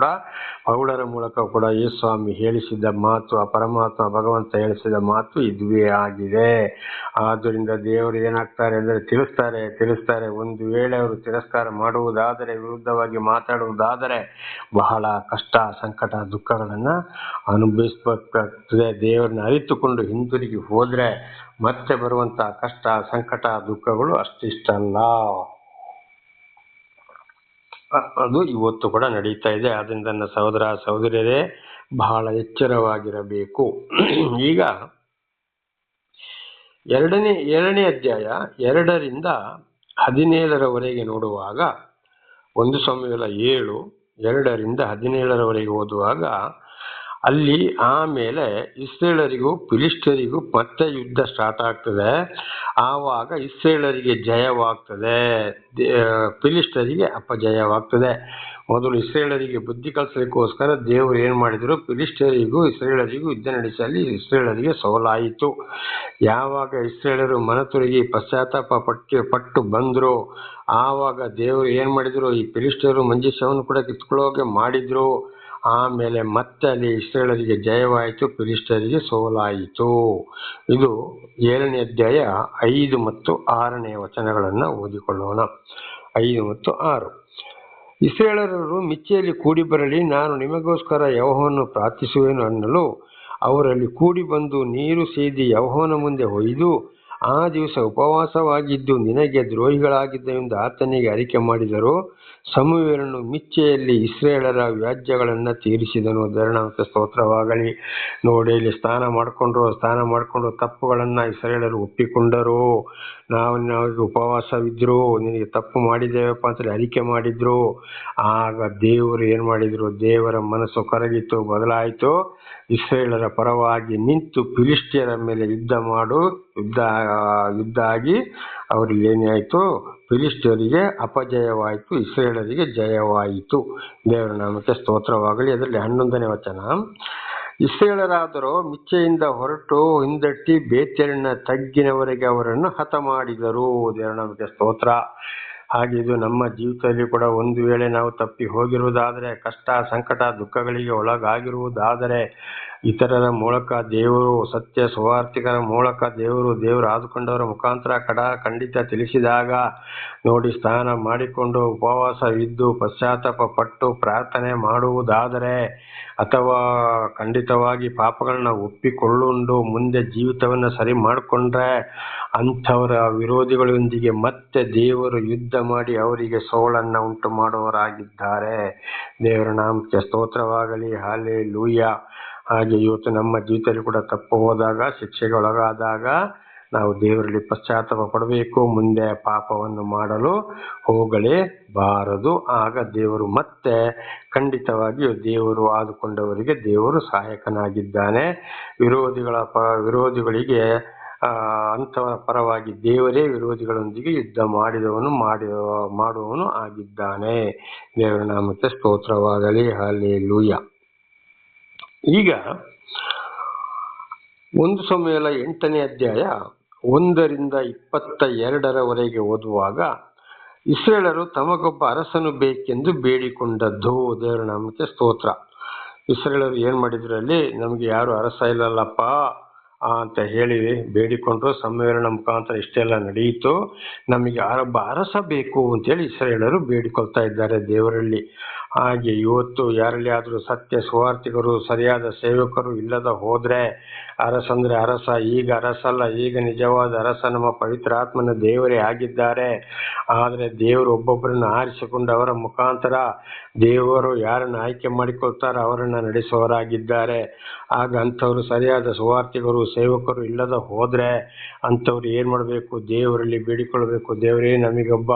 Speaker 1: ಪೌಲರ ಮೂಲಕ ಕೂಡ ಈ ಸ್ವಾಮಿ ಹೇಳಿಸಿದ ಮಾತು, ಆ ಪರಮಾತ್ಮ ಭಗವಂತ ಹೇಳಿಸಿದ ಮಾತು ಇದುವೇ ಆಗಿದೆ. ಆದ್ದರಿಂದ ದೇವರು ಏನಾಗ್ತಾರೆ ಅಂದರೆ ತಿಳಿಸ್ತಾರೆ. ಒಂದು ವೇಳೆ ಅವರು ತಿರಸ್ಕಾರ ಮಾಡುವುದಾದರೆ, ವಿರುದ್ಧವಾಗಿ ಮಾತಾಡುವುದಾದರೆ ಬಹಳ ಕಷ್ಟ ಸಂಕಟ ದುಃಖಗಳನ್ನು ಅನುಭವಿಸಬೇಕಾಗ್ತದೆ. ದೇವರನ್ನ ಅರಿತುಕೊಂಡು ಹಿಂತಿರುಗಿ ಹೋದರೆ ಮತ್ತೆ ಬರುವಂಥ ಕಷ್ಟ ಸಂಕಟ ದುಃಖಗಳು ಅಷ್ಟಿಷ್ಟಲ್ಲ. ಅದು ಇವತ್ತು ಕೂಡ ನಡೀತಾ ಇದೆ. ಆದ್ದರಿಂದ ನನ್ನ ಸಹೋದರ ಸಹೋದರಿಯರೇ, ಬಹಳ ಎಚ್ಚರವಾಗಿರಬೇಕು. ಈಗ 7ನೇ ಅಧ್ಯಾಯ 2ರಿಂದ 17ರವರೆಗೆ ನೋಡುವಾಗ, 1 ಸಮುವೇಲ 7 2ರಿಂದ 17ರವರೆಗೆ ಓದುವಾಗ, ಅಲ್ಲಿ ಆಮೇಲೆ ಇಸ್ರೇಲರಿಗೂ ಫಿಲಿಷ್ಟಿಯರಿಗೂ ಮತ್ತೆ ಯುದ್ಧ ಸ್ಟಾರ್ಟ್ ಆಗ್ತದೆ. ಆವಾಗ ಇಸ್ರೇಲರಿಗೆ ಜಯವಾಗ್ತದೆ, ಫಿಲಿಷ್ಟಿಯರಿಗೆ ಅಪಜಯವಾಗ್ತದೆ. ಮೊದಲು ಇಸ್ರೇಲರಿಗೆ ಬುದ್ಧಿ ಕಲಿಸಲಿಕ್ಕೋಸ್ಕರ ದೇವರು ಏನು ಮಾಡಿದರು, ಫಿಲಿಷ್ಟಿಯರಿಗೂ ಇಸ್ರೇಲರಿಗೂ ಯುದ್ಧ ನಡೆಸಲಿ ಇಸ್ರೇಲರಿಗೆ ಸೋಲಾಯಿತು. ಯಾವಾಗ ಇಸ್ರೇಲರು ಮನತುರುಗಿ ಪಶ್ಚಾತ್ತಾಪ ಪಟ್ಟು ಬಂದರು, ಆವಾಗ ದೇವರು ಏನು ಮಾಡಿದರು, ಈ ಫಿಲಿಷ್ಟಿಯರು ಮಂಜೂಷವನ್ನು ಕೂಡ ಕಿತ್ಕೊಳ್ಳೋಕೆ ಮಾಡಿದರು. ಆಮೇಲೆ ಮತ್ತೆ ಅಲ್ಲಿ ಇಸ್ರೇಲರಿಗೆ ಜಯವಾಯಿತು, ಫಿಲಿಷ್ಟಿಯರಿಗೆ ಸೋಲಾಯಿತು. ಇದು 7ನೇ ಅಧ್ಯಾಯ 5 ಮತ್ತು 6ನೇ ವಚನಗಳನ್ನು ಓದಿಕೊಳ್ಳೋಣ. 5 ಮತ್ತು 6. ಇಸ್ರೇಲರು ಮಿಚ್ಚೆಯಲ್ಲಿ ಕೂಡಿ ಬರಲಿ, ನಾನು ನಿಮಗೋಸ್ಕರ ಯೆಹೋವನನ್ನು ಪ್ರಾರ್ಥಿಸುವೆನು ಅನ್ನಲು ಅವರಲ್ಲಿ ಕೂಡಿ ಬಂದು ನೀರು ಸೇದಿ ಯೆಹೋವನ ಮುಂದೆ ಹೊಯ್ದು, ಆ ದಿವಸ ಉಪವಾಸವಾಗಿದ್ದು ನಿನಗೆ ದ್ರೋಹಿಗಳಾಗಿದ್ದವೆಂದು ಆತನಿಗೆ ಅರಿಕೆ ಮಾಡಿದರು. ಸಮುವೇಲನು ಮಿಚ್ಚೆಯಲ್ಲಿ ಇಸ್ರೇಲರ ವ್ಯಾಜ್ಯಗಳನ್ನು ತೀರಿಸಿದನು. ದೇವರ ಸ್ತೋತ್ರವಾಗಲಿ. ನೋಡಿ, ಇಲ್ಲಿ ಸ್ನಾನ ಮಾಡಿಕೊಂಡು ತಪ್ಪುಗಳನ್ನು ಇಸ್ರೇಲರು ಒಪ್ಪಿಕೊಂಡರು. ನಾವು ಉಪವಾಸವಿದ್ರು, ನಿನಗೆ ತಪ್ಪು ಮಾಡಿದ್ದೇವಪ್ಪ ಅಂತ ಅರಿಕೆ ಮಾಡಿದ್ರು. ಆಗ ದೇವರು ಏನು ಮಾಡಿದ್ರು, ದೇವರ ಮನಸ್ಸು ಕರಗಿತು, ಬದಲಾಯಿತು. ಇಸ್ರೇಲರ ಪರವಾಗಿ ನಿಂತು ಫಿಲಿಷ್ಟಿಯರ ಮೇಲೆ ಯುದ್ಧ ಆಗಿ ಅವರಿಗೆ ಏನಾಯಿತು, ಫಿಲಿಷ್ಟಿಯರಿಗೆ ಅಪಜಯವಾಯಿತು, ಇಸ್ರೇಲರಿಗೆ ಜಯವಾಯಿತು. ದೇವರ ನಾಮಕ್ಕೆ ಸ್ತೋತ್ರವಾಗಲಿ. ಅದರಲ್ಲಿ 11ನೇ ವಚನ, ಇಸ್ರೇಲರಾದರೋ ಮಿಚ್ಚೆಯಿಂದ ಹೊರಟು ಹಿಂದಟ್ಟಿ ಬೇತೇಲಿನ ತಗ್ಗಿನವರೆಗೆ ಅವರನ್ನು ಹತ ಮಾಡಿದರು. ದೇವರ ನಾಮಕ್ಕೆ ಸ್ತೋತ್ರ. ಹಾಗೆ ಇದು ನಮ್ಮ ಜೀವಿತದಲ್ಲಿ ಕೂಡ ಒಂದು ವೇಳೆ ನಾವು ತಪ್ಪಿ ಹೋಗಿರುವುದಾದರೆ, ಕಷ್ಟ ಸಂಕಟ ದುಃಖಗಳಿಗೆ ಒಳಗಾಗಿರುವುದಾದರೆ, ಇತರರ ಮೂಲಕ ದೇವರು, ಸತ್ಯ ಸುವಾರ್ತಿಕರ ಮೂಲಕ ದೇವರು ಆದುಕೊಂಡವರ ಮುಖಾಂತರ ಖಂಡಿತ ತಿಳಿಸಿದಾಗ ನೋಡಿ, ಸ್ನಾನ ಮಾಡಿಕೊಂಡು ಉಪವಾಸವಿದ್ದು ಪಶ್ಚಾತ್ತಾಪ ಪಟ್ಟು ಪ್ರಾರ್ಥನೆ ಮಾಡುವುದಾದರೆ, ಅಥವಾ ಖಂಡಿತವಾಗಿ ಪಾಪಗಳನ್ನ ಒಪ್ಪಿಕೊಳ್ಳುಂಡು ಮುಂದೆ ಜೀವಿತವನ್ನು ಸರಿ ಮಾಡಿಕೊಂಡ್ರೆ, ಅಂಥವರ ವಿರೋಧಿಗಳೊಂದಿಗೆ ಮತ್ತೆ ದೇವರು ಯುದ್ಧ ಮಾಡಿ ಅವರಿಗೆ ಸೋಲನ್ನು ಉಂಟು ಮಾಡುವವರಾಗಿದ್ದಾರೆ. ದೇವರ ನಾಮಕ್ಕೆ ಸ್ತೋತ್ರವಾಗಲಿ. ಹಲ್ಲೆಲೂಯಾ. ಹಾಗೆ ಇವತ್ತು ನಮ್ಮ ಜೀವಿತದಲ್ಲಿ ಕೂಡ ತಪ್ಪು ಹೋದಾಗ, ಶಿಕ್ಷೆಗೆ ಒಳಗಾದಾಗ ನಾವು ದೇವರಲ್ಲಿ ಪಶ್ಚಾತ್ತಾಪ ಪಡಬೇಕು. ಮುಂದೆ ಪಾಪವನ್ನು ಮಾಡಲು ಹೋಗಲೇಬಾರದು. ಆಗ ದೇವರು ಮತ್ತೆ ಖಂಡಿತವಾಗಿಯೂ ದೇವರು ಆದುಕೊಂಡವರಿಗೆ ದೇವರು ಸಹಾಯಕನಾಗಿದ್ದಾನೆ. ವಿರೋಧಿಗಳಿಗೆ ಅಂಥವರ ಪರವಾಗಿ ದೇವರೇ ವಿರೋಧಿಗಳೊಂದಿಗೆ ಯುದ್ಧ ಮಾಡುವವನು ಆಗಿದ್ದಾನೆ. ದೇವರ ನಾಮಕ್ಕೆ ಸ್ತೋತ್ರವಾಗಲಿ. ಹಲ್ಲೆಲೂಯಾ. ಈಗ 1 ಸಮುವೇಲ 8ನೇ ಅಧ್ಯಾಯ 1-22 ಓದುವಾಗ, ಇಸ್ರಾಯೇಲರು ತಮಗೊಬ್ಬ ಅರಸನು ಬೇಕೆಂದು ಬೇಡಿಕೊಂಡದ್ದು. ದೇವರ ನಾಮಕ್ಕೆ ಸ್ತೋತ್ರ. ಇಸ್ರಾಯೇಲರು ಏನ್ ಮಾಡಿದ್ರು, ಅಲ್ಲಿ ನಮ್ಗೆ ಯಾರು ಅರಸ ಇಲ್ಲಲ್ಲಪ್ಪ ಅಂತ ಹೇಳಿ ಬೇಡಿಕೊಂಡ್ರು. ಸಮುವೇಲನ ಮುಖಾಂತರ ಇಷ್ಟೆಲ್ಲ ನಡೆಯಿತು. ನಮಗೆ ಒಬ್ಬ ಅರಸ ಬೇಕು ಅಂತೇಳಿ ಇಸ್ರಾಯೇಲರು ಬೇಡಿಕೊಳ್ತಾ ಇದ್ದಾರೆ ದೇವರಲ್ಲಿ. ಹಾಗೆ ಇವತ್ತು ಯಾರಲ್ಲಿ ಆದರೂ ಸತ್ಯ ಸುವಾರ್ತಿಕರು, ಸರಿಯಾದ ಸೇವಕರು ಇಲ್ಲದ ಹೋದ್ರೆ, ಅರಸಂದ್ರೆ ಅರಸ ಈಗ ಅರಸಲ್ಲ, ಈಗ ನಿಜವಾದ ಅರಸ ನಮ್ಮ ಪವಿತ್ರಾತ್ಮನ ದೇವರೇ ಆಗಿದ್ದಾರೆ. ಆದರೆ ದೇವರು ಒಬ್ಬೊಬ್ಬರನ್ನು ಆರಿಸಿಕೊಂಡು ಅವರ ಮುಖಾಂತರ ದೇವರು ಯಾರನ್ನು ಆಯ್ಕೆ ಮಾಡಿಕೊಳ್ತಾರೋ ಅವರನ್ನು ನಡೆಸುವವರಾಗಿದ್ದಾರೆ. ಆಗ ಅಂಥವ್ರು ಸರಿಯಾದ ಸುವಾರ್ತಿಕರು, ಸೇವಕರು ಇಲ್ಲದ ಹೋದ್ರೆ ಅಂಥವ್ರು ಏನ್ ಮಾಡಬೇಕು, ದೇವರಲ್ಲಿ ಬೇಡಿಕೊಳ್ಬೇಕು. ದೇವರೇ, ನಮಗೊಬ್ಬ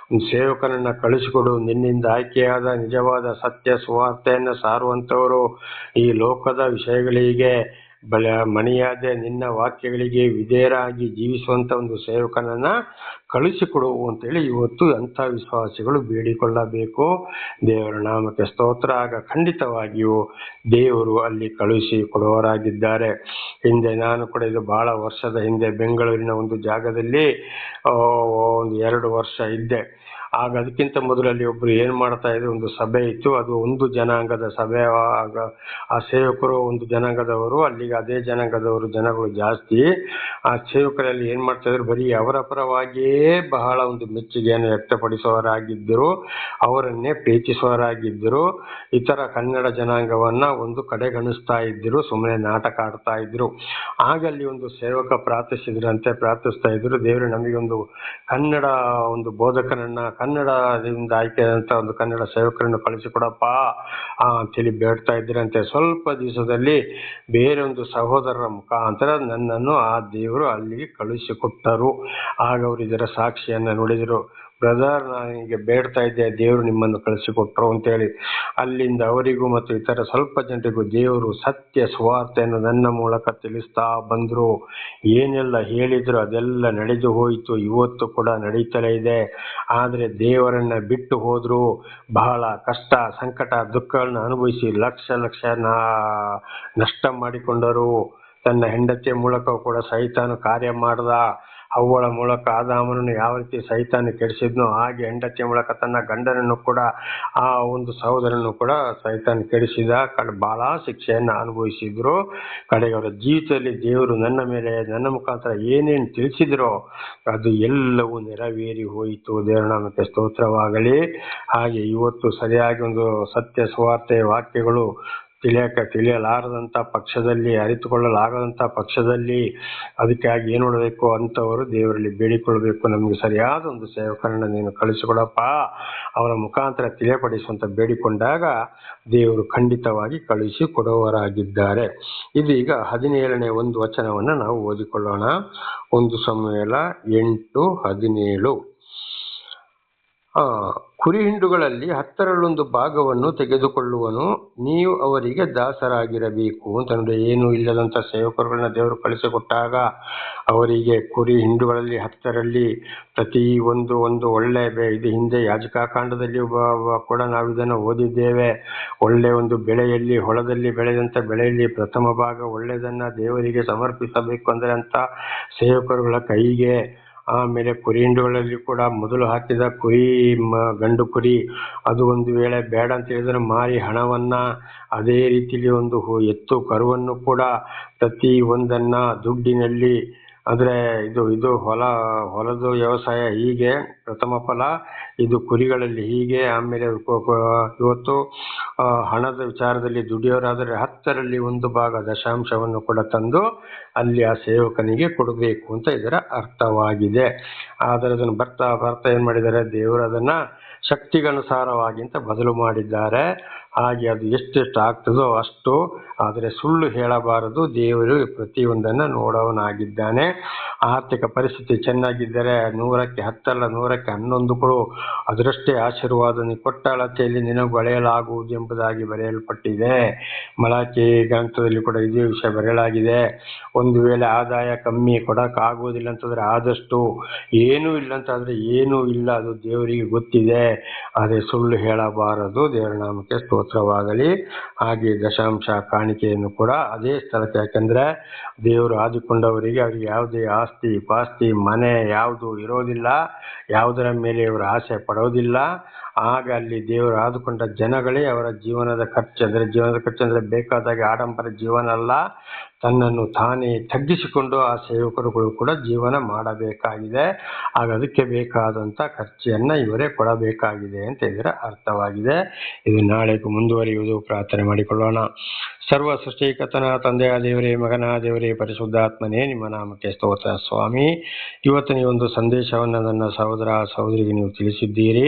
Speaker 1: ಒಂದು ಸೇವಕನನ್ನ ಕಳಿಸಿಕೊಡು. ನಿನ್ನಿಂದ ಆಯ್ಕೆಯಾದ ನಿಜವಾದ ಸತ್ಯ ಸುವಾರ್ತೆಯನ್ನು ಸಾರುವಂಥವರು, ಈ ಲೋಕದ ವಿಷಯಗಳಿಗೆ ಮಣಿಯಾದೆ ನಿನ್ನ ವಾಕ್ಯಗಳಿಗೆ ವಿಧೇಯರಾಗಿ ಜೀವಿಸುವಂತ ಒಂದು ಸೇವಕನನ್ನ ಕಳಿಸಿಕೊಡು ಅಂತೇಳಿ ಇವತ್ತು ಅಂಥ ವಿಶ್ವಾಸಿಗಳು ಬೇಡಿಕೊಳ್ಳಬೇಕು. ದೇವರ ನಾಮಕ್ಕೆ ಸ್ತೋತ್ರ. ಆಗ ಖಂಡಿತವಾಗಿಯೂ ದೇವರು ಅಲ್ಲಿ ಕಳುಹಿಸಿ ಕೊಡುವವರಾಗಿದ್ದಾರೆ. ಹಿಂದೆ ನಾನು ಕೂಡ ಇದು ಬಹಳ ವರ್ಷದ ಹಿಂದೆ ಬೆಂಗಳೂರಿನ ಒಂದು ಜಾಗದಲ್ಲಿ ಒಂದು 2 ವರ್ಷ ಇದ್ದೆ. ಆಗ ಅದಕ್ಕಿಂತ ಮೊದಲಲ್ಲಿ ಒಬ್ರು ಏನ್ ಮಾಡ್ತಾ ಇದ್ರು, ಒಂದು ಸಭೆ ಇತ್ತು. ಅದು ಒಂದು ಜನಾಂಗದ ಸಭೆ. ಆಗ ಆ ಸೇವಕರು ಒಂದು ಜನಾಂಗದವರು, ಅಲ್ಲಿಗೆ ಅದೇ ಜನಾಂಗದವರು ಜನಗಳು ಜಾಸ್ತಿ. ಆ ಸೇವಕರಲ್ಲಿ ಏನ್ ಮಾಡ್ತಾ ಇದ್ರು, ಬರೀ ಅವರ ಪರವಾಗಿಯೇ ಬಹಳ ಒಂದು ಮೆಚ್ಚುಗೆಯನ್ನು ವ್ಯಕ್ತಪಡಿಸುವವರಾಗಿದ್ದರು, ಅವರನ್ನೇ ಪ್ರೀತಿಸುವವರಾಗಿದ್ದರು. ಇತರ ಕನ್ನಡ ಜನಾಂಗವನ್ನ ಒಂದು ಕಡೆಗಣಿಸ್ತಾ ಇದ್ರು, ಸುಮ್ಮನೆ ನಾಟಕ ಆಡ್ತಾ ಇದ್ರು. ಆಗ ಅಲ್ಲಿ ಒಂದು ಸೇವಕ ಪ್ರಾರ್ಥಿಸ್ತಾ ಇದ್ರು, ದೇವರು ನಮಗೆ ಒಂದು ಕನ್ನಡ ಒಂದು ಬೋಧಕನನ್ನ, ಕನ್ನಡದಿಂದ ಆಯ್ಕೆಯಾದಂತ ಒಂದು ಕನ್ನಡ ಸೇವಕರನ್ನು ಕಳಿಸಿಕೊಡಪ್ಪ ಅಂತೇಳಿ ಬೇಡ್ತಾ ಇದ್ರಂತೆ. ಸ್ವಲ್ಪ ದಿವಸದಲ್ಲಿ ಬೇರೆ ಒಂದು ಸಹೋದರರ ಮುಖಾಂತರ ನನ್ನನ್ನು ಆ ದೇವರು ಅಲ್ಲಿಗೆ ಕಳಿಸಿಕೊಟ್ಟರು. ಆಗ ಅವರು ಇದರ ಸಾಕ್ಷಿಯನ್ನ ನುಡಿದರು. ಬ್ರದರ್, ನನಗೆ ಬೇಡ್ತಾ ಇದ್ದೆ, ದೇವರು ನಿಮ್ಮನ್ನು ಕಳಿಸಿಕೊಟ್ರು ಅಂತೇಳಿ. ಅಲ್ಲಿಂದ ಅವರಿಗೂ ಮತ್ತು ಇತರ ಸ್ವಲ್ಪ ಜನರಿಗೂ ದೇವರು ಸತ್ಯ ಸುವಾರ್ತೆಯನ್ನು ನನ್ನ ಮೂಲಕ ತಿಳಿಸ್ತಾ ಬಂದ್ರು. ಏನೆಲ್ಲ ಹೇಳಿದ್ರು ಅದೆಲ್ಲ ನಡೆದು ಹೋಯಿತು. ಇವತ್ತು ಕೂಡ ನಡೀತಲೇ ಇದೆ. ಆದ್ರೆ ದೇವರನ್ನ ಬಿಟ್ಟು ಹೋದ್ರು, ಬಹಳ ಕಷ್ಟ, ಸಂಕಟ, ದುಃಖಗಳನ್ನ ಅನುಭವಿಸಿ ಲಕ್ಷ ನಷ್ಟ ಮಾಡಿಕೊಂಡರು. ತನ್ನ ಹೆಂಡತಿಯ ಮೂಲಕ ಕೂಡ ಸೈತಾನು ಕಾರ್ಯ ಮಾಡ್ದ. ಅವ್ವಳ ಮೂಲಕ ಆದಾಮನನ್ನು ಯಾವ ರೀತಿ ಸೈತಾನು ಕೆಡಿಸಿದ್ನೋ ಹಾಗೆ ಹೆಂಡತಿಯ ಮೂಲಕ ತನ್ನ ಗಂಡನನ್ನು ಕೂಡ, ಆ ಒಂದು ಸಹೋದರನ್ನು ಕೂಡ ಸೈತಾನು ಕೆಡಿಸಿದ. ಬಹಳ ಶಿಕ್ಷೆಯನ್ನ ಅನುಭವಿಸಿದ್ರು. ಕಡೆಗೆ ಅವರ ಜೀವಿತದಲ್ಲಿ ದೇವರು ನನ್ನ ಮುಖಾಂತರ ಏನೇನು ತಿಳಿಸಿದ್ರೋ ಅದು ಎಲ್ಲವೂ ನೆರವೇರಿ ಹೋಯಿತು. ದೇವರ ನಾಮಕ್ಕೆ ಸ್ತೋತ್ರವಾಗಲಿ. ಹಾಗೆ ಇವತ್ತು ಸರಿಯಾಗಿ ಒಂದು ಸತ್ಯ ಸುವಾರ್ತೆಯ ವಾಕ್ಯಗಳು ತಿಳಿಯಲಾರದಂಥ ಪಕ್ಷದಲ್ಲಿ, ಅರಿತುಕೊಳ್ಳಲಾಗದಂಥ ಪಕ್ಷದಲ್ಲಿ ಅದಕ್ಕಾಗಿ ಏನು ಮಾಡಬೇಕು, ಅಂಥವರು ದೇವರಲ್ಲಿ ಬೇಡಿಕೊಳ್ಬೇಕು. ನಮಗೆ ಸರಿಯಾದ ಒಂದು ಸೇವಕರನ್ನ ನೀನು ಕಳಿಸಿಕೊಡಪ್ಪ, ಅವರ ಮುಖಾಂತರ ತಿಳಿಯಪಡಿಸುವಂತ ಬೇಡಿಕೊಂಡಾಗ ದೇವರು ಖಂಡಿತವಾಗಿ ಕಳುಹಿಸಿ ಕೊಡುವವರಾಗಿದ್ದಾರೆ. ಇದೀಗ 17ನೇ ಒಂದು ವಚನವನ್ನ ನಾವು ಓದಿಕೊಳ್ಳೋಣ. 1 ಸಮುವೇಲ 8:17. ಕುರಿಹಿಂಡುಗಳಲ್ಲಿ 10ರಲ್ಲಿ ಭಾಗವನ್ನು ತೆಗೆದುಕೊಳ್ಳುವನು, ನೀವು ಅವರಿಗೆ ದಾಸರಾಗಿರಬೇಕು ಅಂತ ನೋಡಿ. ಏನು ಇಲ್ಲದಂತ ಸೇವಕರುಗಳನ್ನ ದೇವರು ಕಳಿಸಿಕೊಟ್ಟಾಗ ಅವರಿಗೆ ಕುರಿ ಹಿಂಡುಗಳಲ್ಲಿ 10ರಲ್ಲಿ ಪ್ರತಿ ಒಂದು ಒಳ್ಳೆ ಇದು ಹಿಂದೆ ಯಾಜಕಾಕಾಂಡದಲ್ಲಿ ಕೂಡ ನಾವು ಇದನ್ನು ಓದಿದ್ದೇವೆ. ಒಳ್ಳೆ ಒಂದು ಬೆಳೆಯಲ್ಲಿ, ಹೊಲದಲ್ಲಿ ಬೆಳೆದಂತ ಬೆಳೆಯಲ್ಲಿ ಪ್ರಥಮ ಭಾಗ ಒಳ್ಳೆಯದನ್ನ ದೇವರಿಗೆ ಸಮರ್ಪಿಸಬೇಕು ಅಂದ್ರೆ ಅಂತ ಸೇವಕರುಗಳ ಕೈಗೆ ಆಮೇಲೆ ಕುರಿ ಹಿಂಡುಗಳಲ್ಲಿ ಕೂಡ ಮೊದಲು ಹಾಕಿದ ಕುರಿ ಗಂಡು ಕುರಿ ಅದು ಒಂದು ವೇಳೆ ಬೇಡ ಅಂತ ಹೇಳಿದ್ರೆ ಮಾರಿ ಹಣವನ್ನ, ಅದೇ ರೀತಿಲಿ ಒಂದು ಎತ್ತು ಕರುವನ್ನು ಕೂಡ ಪ್ರತಿ ಒಂದನ್ನ ದುಡ್ಡಿನಲ್ಲಿ, ಅಂದ್ರೆ ಇದು ಹೊಲದ ವ್ಯವಸಾಯ ಹೀಗೆ ಪ್ರಥಮ ಫಲ, ಇದು ಕುರಿಗಳಲ್ಲಿ ಹೀಗೆ. ಆಮೇಲೆ ಇವತ್ತು ಹಣದ ವಿಚಾರದಲ್ಲಿ ದುಡಿಯೋರಾದರೆ 10ರಲ್ಲಿ 1 ಭಾಗ ದಶಾಂಶವನ್ನು ಕೂಡ ತಂದು ಅಲ್ಲಿ ಆ ಸೇವಕನಿಗೆ ಕೊಡಬೇಕು ಅಂತ ಇದರ ಅರ್ಥವಾಗಿದೆ. ಆದರೆ ಅದನ್ನು ಬರ್ತಾ ಏನ್ ಮಾಡಿದ್ದಾರೆ, ದೇವರು ಅದನ್ನ ಶಕ್ತಿಗನುಸಾರವಾಗಿ ಅಂತ ಬದಲು ಮಾಡಿದ್ದಾರೆ. ಹಾಗೆ ಅದು ಎಷ್ಟೆಷ್ಟು ಆಗ್ತದೋ ಅಷ್ಟು, ಆದರೆ ಸುಳ್ಳು ಹೇಳಬಾರದು. ದೇವರು ಪ್ರತಿಯೊಂದನ್ನು ನೋಡೋನಾಗಿದ್ದಾನೆ. ಆರ್ಥಿಕ ಪರಿಸ್ಥಿತಿ ಚೆನ್ನಾಗಿದ್ದರೆ 100ಕ್ಕೆ 10 ಅಲ್ಲ, 100ಕ್ಕೆ 11 ಕೊಡು, ಅದರಷ್ಟೇ ಆಶೀರ್ವಾದ ನೀ ಕೊಟ್ಟ ಅಳತೆಯಲ್ಲಿ ನಿನಗೆ ಬರೆಯಲಾಗುವುದು ಎಂಬುದಾಗಿ ಬರೆಯಲ್ಪಟ್ಟಿದೆ. ಮಲಾಕಿ ಗ್ರಂಥದಲ್ಲಿ ಕೂಡ ಇದೇ ವಿಷಯ ಬರೆಯಲಾಗಿದೆ. ಒಂದು ವೇಳೆ ಆದಾಯ ಕಮ್ಮಿ ಕೊಡಕ್ಕಾಗುವುದಿಲ್ಲ ಅಂತಂದ್ರೆ ಆದಷ್ಟು, ಏನೂ ಇಲ್ಲ ಅಂತಾದ್ರೆ ಏನೂ ಇಲ್ಲ, ಅದು ದೇವರಿಗೆ ಗೊತ್ತಿದೆ. ಆದರೆ ಸುಳ್ಳು ಹೇಳಬಾರದು. ದೇವರ ನಾಮಕ್ಕೆ ಸ್ತೋತ್ರವಾಗಲಿ. ಹಾಗೆ ದಶಾಂಶ ಕಾಣಿಕೆಯನ್ನು ಕೂಡ ಅದೇ ಸ್ಥಳಕ್ಕೆ, ಯಾಕಂದ್ರೆ ದೇವರು ಆದಿಕೊಂಡವರಿಗೆ ಅವರಿಗೆ ಯಾವುದೇ ಆಸ್ತಿ ಪಾಸ್ತಿ ಮನೆ ಯಾವುದು ಇರೋದಿಲ್ಲ, ಯಾವುದರ ಮೇಲೆ ಇವರು ಆಸೆ ಪಡೋದಿಲ್ಲ. ಆಗ ಅಲ್ಲಿ ದೇವರು ಆದುಕೊಂಡ ಜನಗಳೇ ಅವರ ಜೀವನದ ಖರ್ಚು ಅಂದ್ರೆ ಬೇಕಾದಾಗ ಆಡಂಬರ ಜೀವನ ಅಲ್ಲ, ತನ್ನನ್ನು ತಾನೇ ತಗ್ಗಿಸಿಕೊಂಡು ಆ ಸೇವಕರುಗಳು ಕೂಡ ಜೀವನ ಮಾಡಬೇಕಾಗಿದೆ. ಆಗ ಅದಕ್ಕೆ ಬೇಕಾದಂತ ಖರ್ಚನ್ನ ಇವರೇ ಕೊಡಬೇಕಾಗಿದೆ ಅಂತ ಇದರ ಅರ್ಥವಾಗಿದೆ. ಇದು ನಾಳೆಗೂ ಮುಂದುವರಿಯುವುದು. ಪ್ರಾರ್ಥನೆ ಮಾಡಿಕೊಳ್ಳೋಣ. ಸರ್ವ ಸೃಷ್ಟಿಕರ್ತನ ತಂದೆಯ ದೇವರೇ, ಮಗನ ದೇವರೇ, ಪರಿಶುದ್ಧಾತ್ಮನೇ, ನಿಮ್ಮ ನಾಮಕ್ಕೆ ಸ್ತೋತ್ರ. ಸ್ವಾಮಿ, ಇವತ್ತು ನೀವೊಂದು ಸಂದೇಶವನ್ನು ನನ್ನ ಸಹೋದರ ಸಹೋದರಿಗೆ ನೀವು ತಿಳಿಸಿದ್ದೀರಿ.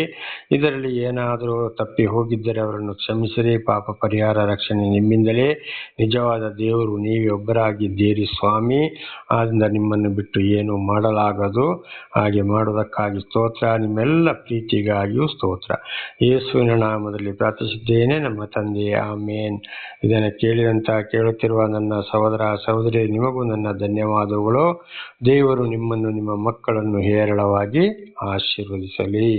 Speaker 1: ಇದರಲ್ಲಿ ಏನಾದರೂ ತಪ್ಪಿ ಹೋಗಿದ್ದರೆ ಅವರನ್ನು ಕ್ಷಮಿಸಿರಿ. ಪಾಪ ಪರಿಹಾರ ರಕ್ಷಣೆ ನಿಮ್ಮಿಂದಲೇ. ನಿಜವಾದ ದೇವರು ನೀವೇ ಒಬ್ಬರಾಗಿದ್ದೀರಿ ಸ್ವಾಮಿ. ಆದ್ದರಿಂದ ನಿಮ್ಮನ್ನು ಬಿಟ್ಟು ಏನು ಮಾಡಲಾಗದು. ಹಾಗೆ ಮಾಡೋದಕ್ಕಾಗಿ ಸ್ತೋತ್ರ. ನಿಮ್ಮೆಲ್ಲ ಪ್ರೀತಿಗಾಗಿಯೂ ಸ್ತೋತ್ರ. ಯೇಸುವಿನ ನಾಮದಲ್ಲಿ ಪ್ರಾರ್ಥಿಸಿದ್ದೇನೆ ನಮ್ಮ ತಂದೆ, ಆಮೇನ್. ಇದನ್ನು ಕೇಳುತ್ತಿರುವ ನನ್ನ ಸಹೋದರ ಸಹೋದರಿ, ನಿಮಗೂ ನನ್ನ ಧನ್ಯವಾದಗಳು. ದೇವರು ನಿಮ್ಮನ್ನು ನಿಮ್ಮ ಮಕ್ಕಳನ್ನು ಹೇರಳವಾಗಿ ಆಶೀರ್ವದಿಸಲಿ.